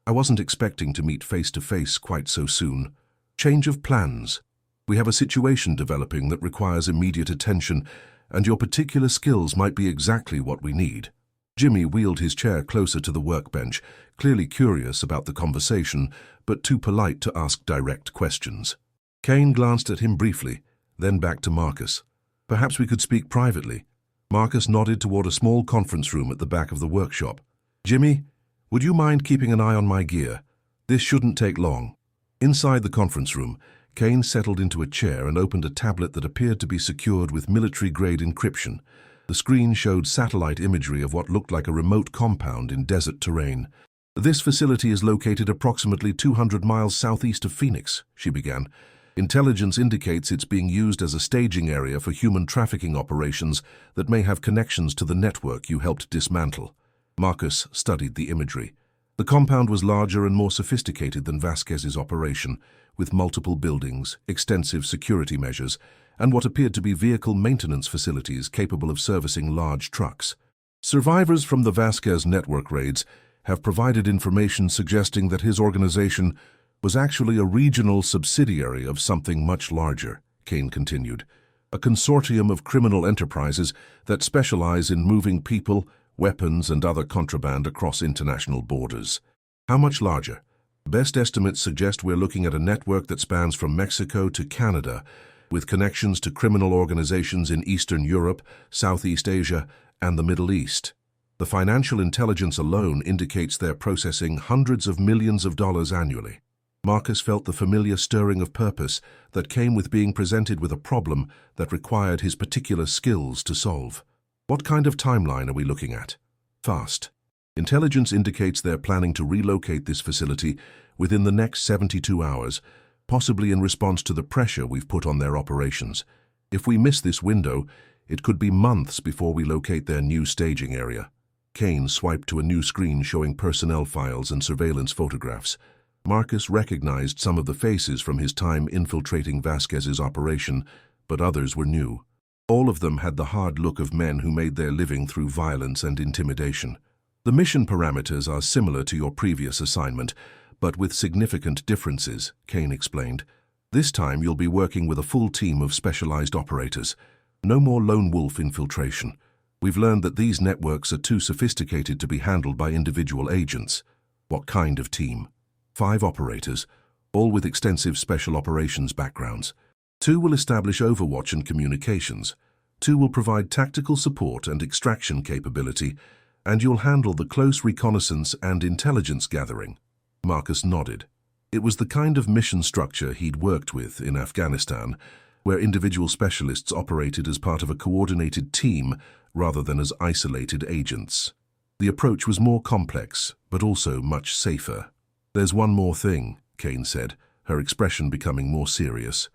I wasn't expecting to meet face-to-face quite so soon. Change of plans. We have a situation developing that requires immediate attention, and your particular skills might be exactly what we need." Jimmy wheeled his chair closer to the workbench, clearly curious about the conversation, but too polite to ask direct questions. Kane glanced at him briefly, then back to Marcus. "Perhaps we could speak privately." Marcus nodded toward a small conference room at the back of the workshop. "Jimmy, would you mind keeping an eye on my gear? This shouldn't take long." Inside the conference room, Kane settled into a chair and opened a tablet that appeared to be secured with military-grade encryption. The screen showed satellite imagery of what looked like a remote compound in desert terrain. "This facility is located approximately 200 miles southeast of Phoenix," she began. "Intelligence indicates it's being used as a staging area for human trafficking operations that may have connections to the network you helped dismantle." Marcus studied the imagery. The compound was larger and more sophisticated than Vasquez's operation, with multiple buildings, extensive security measures, and what appeared to be vehicle maintenance facilities capable of servicing large trucks. Survivors from the Vasquez network raids have provided information suggesting that his organization was actually a regional subsidiary of something much larger, Kane continued, "a consortium of criminal enterprises that specialize in moving people, weapons, and other contraband across international borders." "How much larger?" "Best estimates suggest we're looking at a network that spans from Mexico to Canada, with connections to criminal organizations in Eastern Europe, Southeast Asia, and the Middle East. The financial intelligence alone indicates they're processing hundreds of millions of dollars annually." Marcus felt the familiar stirring of purpose that came with being presented with a problem that required his particular skills to solve. "What kind of timeline are we looking at?" "Fast. Intelligence indicates they're planning to relocate this facility within the next 72 hours, possibly in response to the pressure we've put on their operations. If we miss this window, it could be months before we locate their new staging area." Kane swiped to a new screen showing personnel files and surveillance photographs. Marcus recognized some of the faces from his time infiltrating Vasquez's operation, but others were new. All of them had the hard look of men who made their living through violence and intimidation. "The mission parameters are similar to your previous assignment, but with significant differences," Kane explained. "This time you'll be working with a full team of specialized operators. No more lone wolf infiltration. We've learned that these networks are too sophisticated to be handled by individual agents." "What kind of team?" 5 operators, all with extensive special operations backgrounds. 2 will establish overwatch and communications. 2 will provide tactical support and extraction capability, and you'll handle the close reconnaissance and intelligence gathering." Marcus nodded. It was the kind of mission structure he'd worked with in Afghanistan, where individual specialists operated as part of a coordinated team rather than as isolated agents. The approach was more complex, but also much safer. "There's one more thing," Kane said, her expression becoming more serious.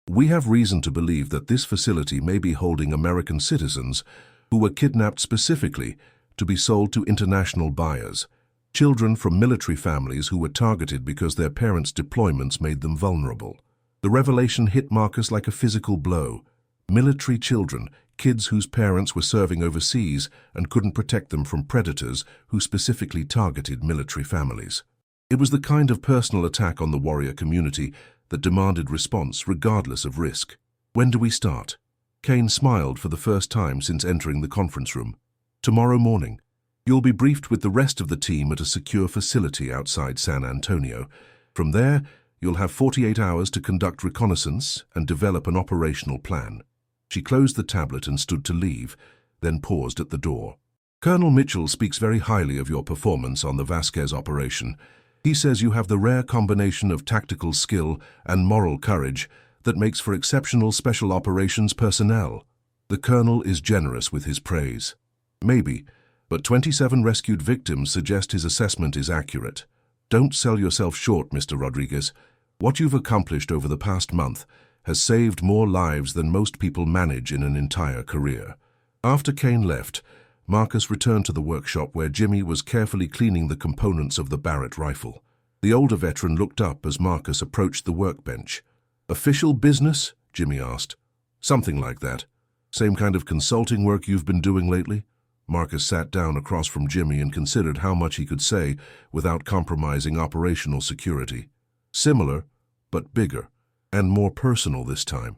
"We have reason to believe that this facility may be holding American citizens who were kidnapped specifically to be sold to international buyers, children from military families who were targeted because their parents' deployments made them vulnerable." The revelation hit Marcus like a physical blow. Military children, kids whose parents were serving overseas and couldn't protect them from predators who specifically targeted military families. It was the kind of personal attack on the warrior community that demanded response regardless of risk. "When do we start?" Kane smiled for the first time since entering the conference room. "Tomorrow morning. You'll be briefed with the rest of the team at a secure facility outside San Antonio. From there, you'll have 48 hours to conduct reconnaissance and develop an operational plan." She closed the tablet and stood to leave, then paused at the door. "Colonel Mitchell speaks very highly of your performance on the Vasquez operation. He says you have the rare combination of tactical skill and moral courage that makes for exceptional special operations personnel. The colonel is generous with his praise. Maybe, but 27 rescued victims suggest his assessment is accurate. Don't sell yourself short, Mr. Rodriguez. What you've accomplished over the past month has saved more lives than most people manage in an entire career. After Kane left, Marcus returned to the workshop where Jimmy was carefully cleaning the components of the Barrett rifle. The older veteran looked up as Marcus approached the workbench. "Official business?" Jimmy asked. "Something like that. Same kind of consulting work you've been doing lately?" Marcus sat down across from Jimmy and considered how much he could say without compromising operational security. Similar, but bigger, and more personal this time.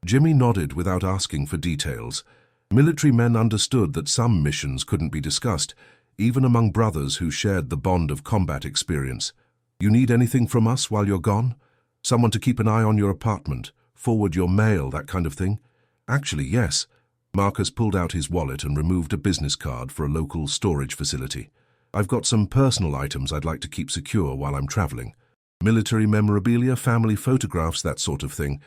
Jimmy nodded without asking for details. Military men understood that some missions couldn't be discussed, even among brothers who shared the bond of combat experience. "You need anything from us while you're gone? Someone to keep an eye on your apartment, forward your mail, that kind of thing?" "Actually, yes." Marcus pulled out his wallet and removed a business card for a local storage facility. "I've got some personal items I'd like to keep secure while I'm traveling. Military memorabilia, family photographs, that sort of thing.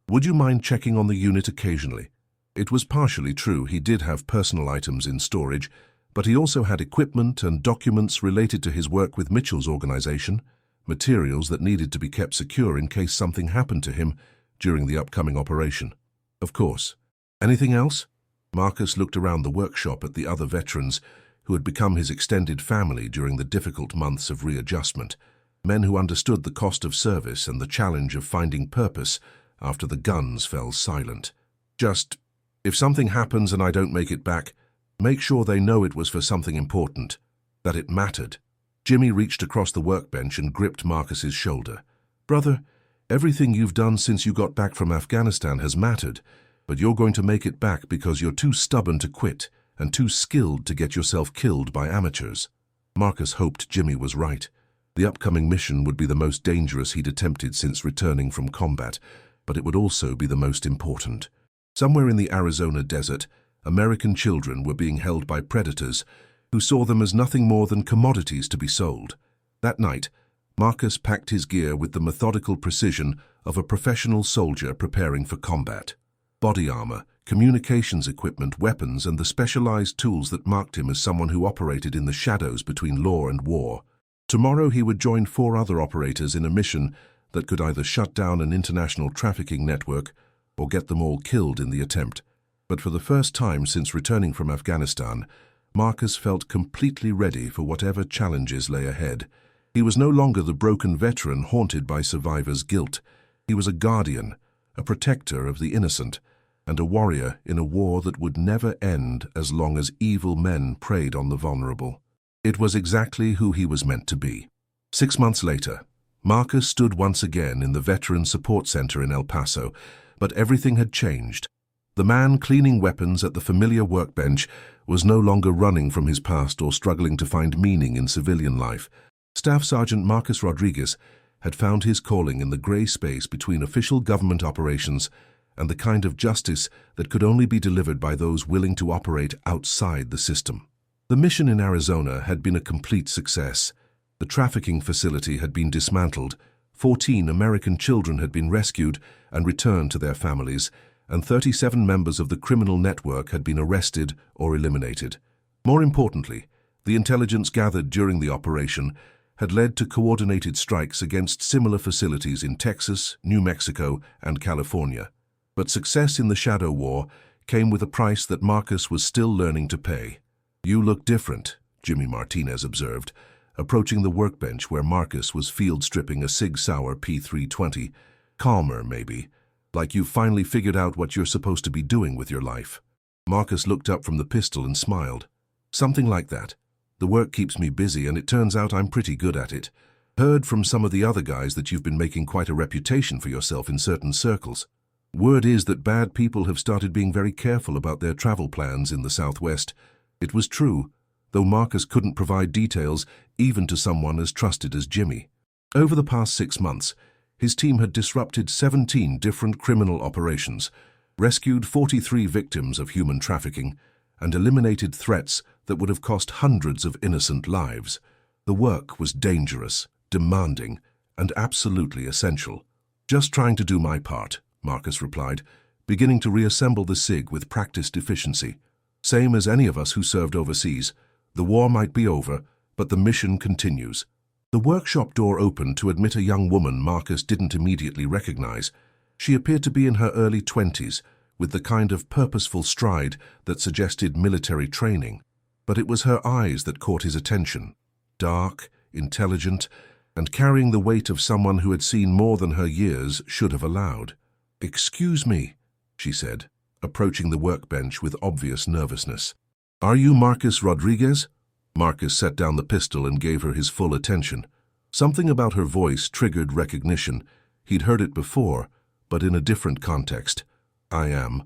Would you mind checking on the unit occasionally?" It was partially true he did have personal items in storage, but he also had equipment and documents related to his work with Mitchell's organization, materials that needed to be kept secure in case something happened to him during the upcoming operation. Of course. "Anything else?" Marcus looked around the workshop at the other veterans who had become his extended family during the difficult months of readjustment, men who understood the cost of service and the challenge of finding purpose after the guns fell silent. "Just, if something happens and I don't make it back, make sure they know it was for something important, that it mattered." Jimmy reached across the workbench and gripped Marcus's shoulder. "Brother, everything you've done since you got back from Afghanistan has mattered, but you're going to make it back because you're too stubborn to quit and too skilled to get yourself killed by amateurs." Marcus hoped Jimmy was right. The upcoming mission would be the most dangerous he'd attempted since returning from combat, but it would also be the most important. Somewhere in the Arizona desert, American children were being held by predators who saw them as nothing more than commodities to be sold. That night, Marcus packed his gear with the methodical precision of a professional soldier preparing for combat. Body armor, communications equipment, weapons, and the specialized tools that marked him as someone who operated in the shadows between law and war. Tomorrow he would join 4 other operators in a mission that could either shut down an international trafficking network or get them all killed in the attempt. But for the first time since returning from Afghanistan, Marcus felt completely ready for whatever challenges lay ahead. He was no longer the broken veteran haunted by survivors' guilt. He was a guardian, a protector of the innocent, and a warrior in a war that would never end as long as evil men preyed on the vulnerable. It was exactly who he was meant to be. 6 months later, Marcus stood once again in the Veteran Support Center in El Paso, but everything had changed. The man cleaning weapons at the familiar workbench was no longer running from his past or struggling to find meaning in civilian life. Staff Sergeant Marcus Rodriguez had found his calling in the gray space between official government operations and the kind of justice that could only be delivered by those willing to operate outside the system. The mission in Arizona had been a complete success. The trafficking facility had been dismantled, 14 American children had been rescued and returned to their families, and 37 members of the criminal network had been arrested or eliminated. More importantly, the intelligence gathered during the operation had led to coordinated strikes against similar facilities in Texas, New Mexico, and California. But success in the Shadow War came with a price that Marcus was still learning to pay. "You look different," Jimmy Martinez observed, approaching the workbench where Marcus was field stripping a Sig Sauer P320. "Calmer, maybe. Like you've finally figured out what you're supposed to be doing with your life." Marcus looked up from the pistol and smiled. "Something like that. The work keeps me busy, and it turns out I'm pretty good at it. Heard from some of the other guys that you've been making quite a reputation for yourself in certain circles. Word is that bad people have started being very careful about their travel plans in the Southwest." It was true, though Marcus couldn't provide details even to someone as trusted as Jimmy. Over the past 6 months, his team had disrupted 17 different criminal operations, rescued 43 victims of human trafficking, and eliminated threats that would have cost hundreds of innocent lives. The work was dangerous, demanding, and absolutely essential. "Just trying to do my part," Marcus replied, beginning to reassemble the SIG with practiced efficiency. Same as any of us who served overseas. The war might be over, but the mission continues. The workshop door opened to admit a young woman Marcus didn't immediately recognize. She appeared to be in her early 20s, with the kind of purposeful stride that suggested military training. But it was her eyes that caught his attention. Dark, intelligent, and carrying the weight of someone who had seen more than her years should have allowed. "Excuse me," she said, approaching the workbench with obvious nervousness. "Are you Marcus Rodriguez?" Marcus set down the pistol and gave her his full attention. Something about her voice triggered recognition. He'd heard it before, but in a different context. "I am.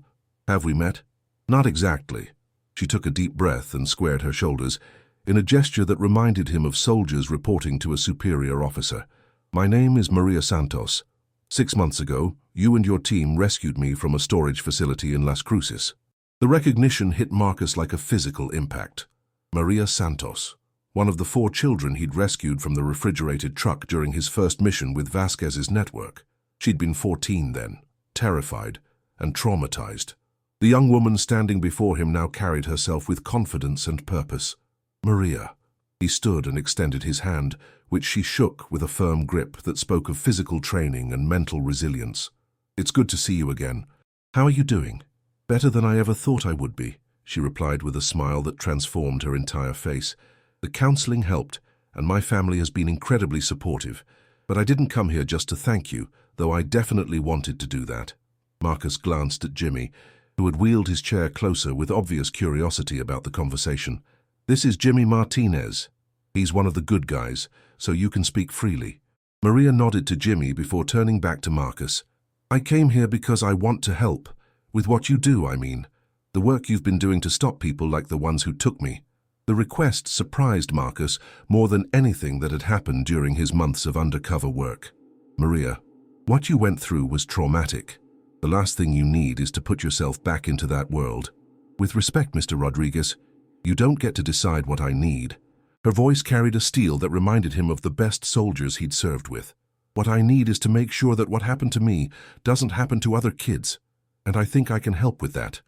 Have we met?" "Not exactly." She took a deep breath and squared her shoulders, in a gesture that reminded him of soldiers reporting to a superior officer. "My name is Maria Santos. 6 months ago, you and your team rescued me from a storage facility in Las Cruces." The recognition hit Marcus like a physical impact. Maria Santos, one of the 4 children he'd rescued from the refrigerated truck during his first mission with Vasquez's network. She'd been 14 then, terrified and traumatized. The young woman standing before him now carried herself with confidence and purpose. "Maria." He stood and extended his hand, which she shook with a firm grip that spoke of physical training and mental resilience. "It's good to see you again. How are you doing?" "Better than I ever thought I would be," she replied with a smile that transformed her entire face. "The counseling helped, and my family has been incredibly supportive. But I didn't come here just to thank you, though I definitely wanted to do that." Marcus glanced at Jimmy, who had wheeled his chair closer with obvious curiosity about the conversation. "This is Jimmy Martinez. He's one of the good guys, so you can speak freely." Maria nodded to Jimmy before turning back to Marcus. "I came here because I want to help. With what you do, I mean. The work you've been doing to stop people like the ones who took me." The request surprised Marcus more than anything that had happened during his months of undercover work. "Maria, what you went through was traumatic. The last thing you need is to put yourself back into that world. With respect, Mr. Rodriguez, you don't get to decide what I need." Her voice carried a steel that reminded him of the best soldiers he'd served with. "What I need is to make sure that what happened to me doesn't happen to other kids. And I think I can help with that."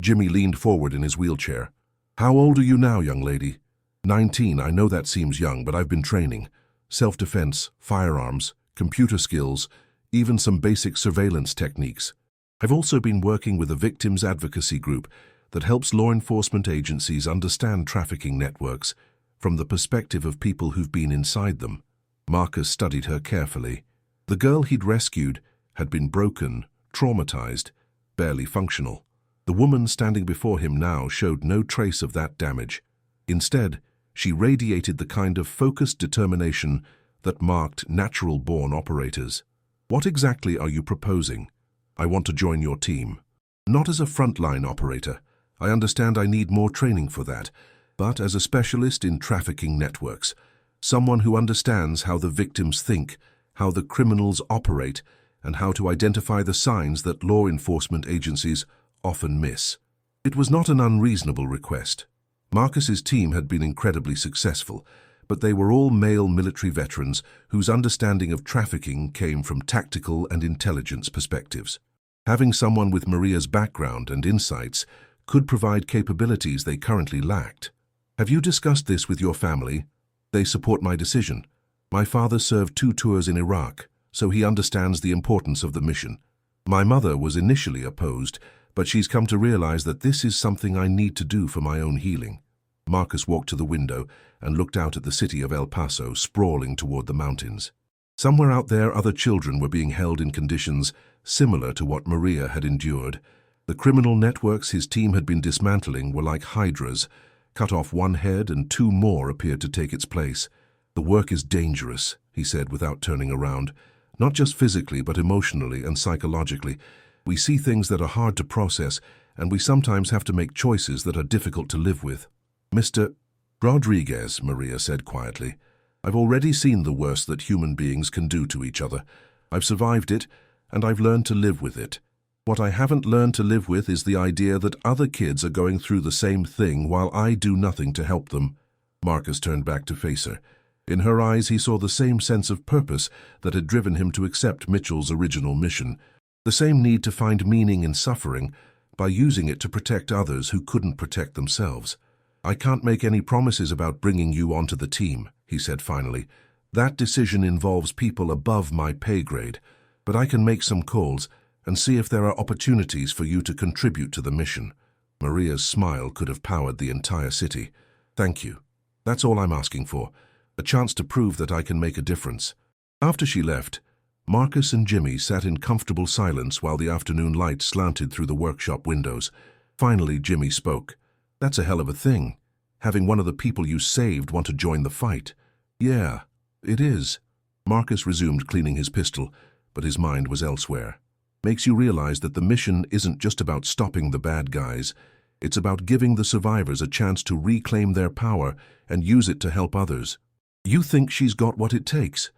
Jimmy leaned forward in his wheelchair. "How old are you now, young lady?" 19. I know that seems young, but I've been training. Self-defense, firearms, computer skills, even some basic surveillance techniques. I've also been working with a victims advocacy group that helps law enforcement agencies understand trafficking networks from the perspective of people who've been inside them. Marcus studied her carefully. The girl he'd rescued had been broken, traumatized, barely functional. The woman standing before him now showed no trace of that damage. Instead, she radiated the kind of focused determination that marked natural-born operators. "What exactly are you proposing?" "I want to join your team." "Not as a frontline operator. I understand I need more training for that, but as a specialist in trafficking networks, someone who understands how the victims think, how the criminals operate, and how to identify the signs that law enforcement agencies often miss." It was not an unreasonable request. Marcus's team had been incredibly successful, but they were all male military veterans whose understanding of trafficking came from tactical and intelligence perspectives. Having someone with Maria's background and insights could provide capabilities they currently lacked. "Have you discussed this with your family?" "They support my decision. My father served 2 tours in Iraq, so he understands the importance of the mission. My mother was initially opposed, but she's come to realize that this is something I need to do for my own healing." Marcus walked to the window and looked out at the city of El Paso sprawling toward the mountains. Somewhere out there, other children were being held in conditions similar to what Maria had endured. The criminal networks his team had been dismantling were like hydras. Cut off one head and 2 more appeared to take its place. "The work is dangerous," he said without turning around. "Not just physically, but emotionally and psychologically. We see things that are hard to process, and we sometimes have to make choices that are difficult to live with." "Mr. Rodriguez," Maria said quietly, "I've already seen the worst that human beings can do to each other. I've survived it, and I've learned to live with it. What I haven't learned to live with is the idea that other kids are going through the same thing while I do nothing to help them." Marcus turned back to face her. In her eyes he saw the same sense of purpose that had driven him to accept Mitchell's original mission. The same need to find meaning in suffering by using it to protect others who couldn't protect themselves. "I can't make any promises about bringing you onto the team," he said finally. "That decision involves people above my pay grade, but I can make some calls and see if there are opportunities for you to contribute to the mission." Maria's smile could have powered the entire city. "Thank you. That's all I'm asking for, a chance to prove that I can make a difference." After she left, Marcus and Jimmy sat in comfortable silence while the afternoon light slanted through the workshop windows. Finally, Jimmy spoke. "That's a hell of a thing, having one of the people you saved want to join the fight." "Yeah, it is." Marcus resumed cleaning his pistol, but his mind was elsewhere. "Makes you realize that the mission isn't just about stopping the bad guys. It's about giving the survivors a chance to reclaim their power and use it to help others." "You think she's got what it takes?"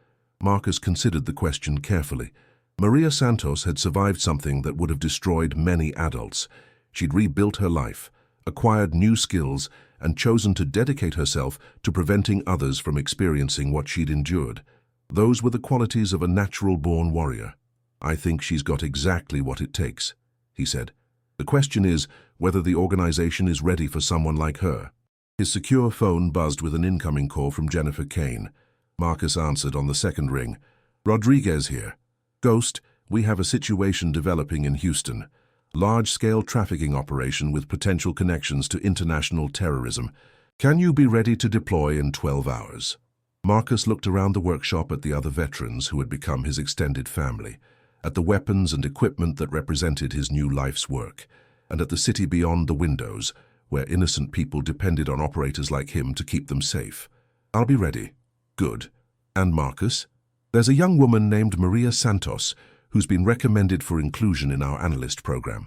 Marcus considered the question carefully. Maria Santos had survived something that would have destroyed many adults. She'd rebuilt her life, acquired new skills, and chosen to dedicate herself to preventing others from experiencing what she'd endured. Those were the qualities of a natural-born warrior. "I think she's got exactly what it takes," he said. "The question is whether the organization is ready for someone like her." His secure phone buzzed with an incoming call from Jennifer Kane. Marcus answered on the second ring. "Rodriguez here. Ghost, we have a situation developing in Houston. Large-scale trafficking operation with potential connections to international terrorism. Can you be ready to deploy in 12 hours? Marcus looked around the workshop at the other veterans who had become his extended family, at the weapons and equipment that represented his new life's work, and at the city beyond the windows, where innocent people depended on operators like him to keep them safe. "I'll be ready." "Good. And Marcus? There's a young woman named Maria Santos who's been recommended for inclusion in our analyst program.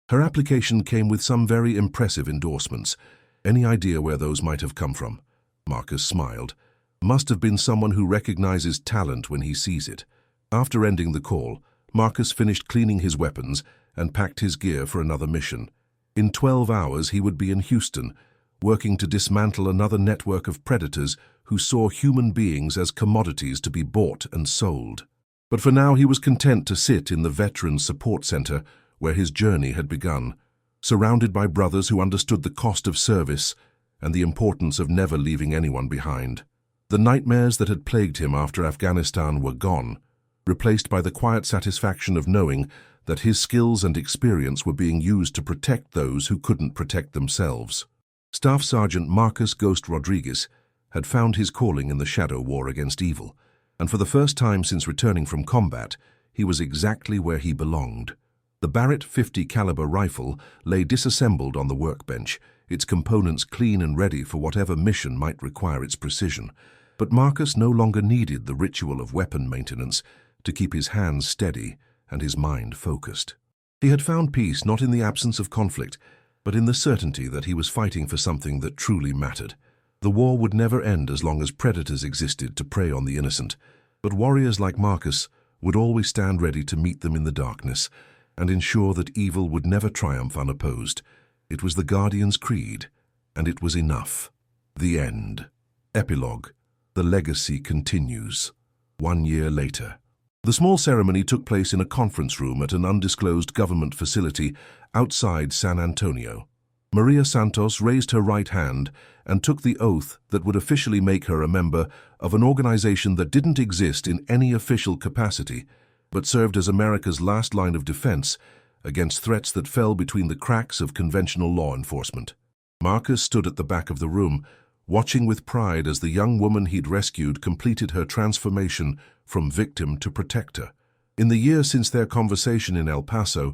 Her application came with some very impressive endorsements. Any idea where those might have come from?" Marcus smiled. "Must have been someone who recognizes talent when he sees it." After ending the call, Marcus finished cleaning his weapons and packed his gear for another mission. In 12 hours he would be in Houston, working to dismantle another network of predators who saw human beings as commodities to be bought and sold. But for now he was content to sit in the Veterans Support Center where his journey had begun, surrounded by brothers who understood the cost of service and the importance of never leaving anyone behind. The nightmares that had plagued him after Afghanistan were gone, replaced by the quiet satisfaction of knowing that his skills and experience were being used to protect those who couldn't protect themselves. Staff Sergeant Marcus "Ghost" Rodriguez had found his calling in the shadow war against evil, and for the first time since returning from combat, he was exactly where he belonged. The Barrett .50 caliber rifle lay disassembled on the workbench, its components clean and ready for whatever mission might require its precision. But Marcus no longer needed the ritual of weapon maintenance to keep his hands steady and his mind focused. He had found peace not in the absence of conflict, but in the certainty that he was fighting for something that truly mattered. The war would never end as long as predators existed to prey on the innocent, but warriors like Marcus would always stand ready to meet them in the darkness and ensure that evil would never triumph unopposed. It was the Guardian's creed, and it was enough. The end. Epilogue. The legacy continues. 1 year later. The small ceremony took place in a conference room at an undisclosed government facility outside San Antonio. Maria Santos raised her right hand and took the oath that would officially make her a member of an organization that didn't exist in any official capacity, but served as America's last line of defense against threats that fell between the cracks of conventional law enforcement. Marcus stood at the back of the room, watching with pride as the young woman he'd rescued completed her transformation from victim to protector. In the years since their conversation in El Paso,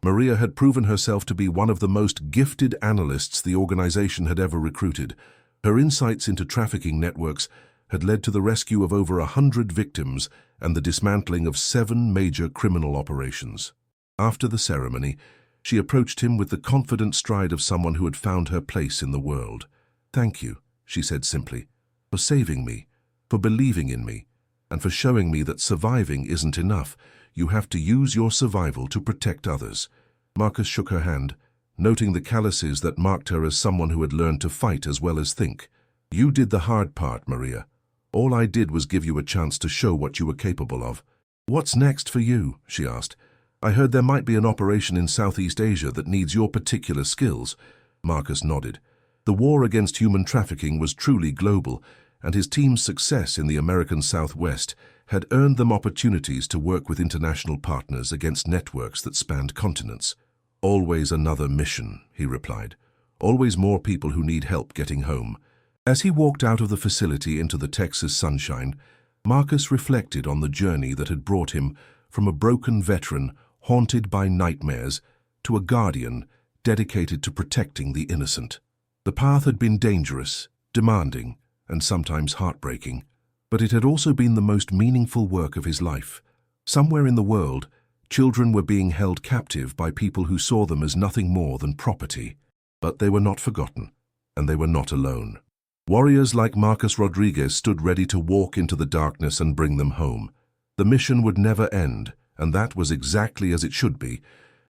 Maria had proven herself to be one of the most gifted analysts the organization had ever recruited. Her insights into trafficking networks had led to the rescue of over 100 victims and the dismantling of 7 major criminal operations. After the ceremony, she approached him with the confident stride of someone who had found her place in the world. "Thank you," she said simply, "for saving me, for believing in me, and for showing me that surviving isn't enough. You have to use your survival to protect others." Marcus shook her hand, noting the calluses that marked her as someone who had learned to fight as well as think. "You did the hard part, Maria. All I did was give you a chance to show what you were capable of." "What's next for you?" she asked. I heard there might be an operation in Southeast Asia that needs your particular skills. Marcus nodded. The war against human trafficking was truly global, and his team's success in the American Southwest had earned them opportunities to work with international partners against networks that spanned continents. Always another mission, he replied. Always more people who need help getting home. As he walked out of the facility into the Texas sunshine, Marcus reflected on the journey that had brought him from a broken veteran haunted by nightmares to a guardian dedicated to protecting the innocent. The path had been dangerous, demanding, and sometimes heartbreaking, but it had also been the most meaningful work of his life. Somewhere in the world, children were being held captive by people who saw them as nothing more than property. But they were not forgotten, and they were not alone. Warriors like Marcus Rodriguez stood ready to walk into the darkness and bring them home. The mission would never end, and that was exactly as it should be,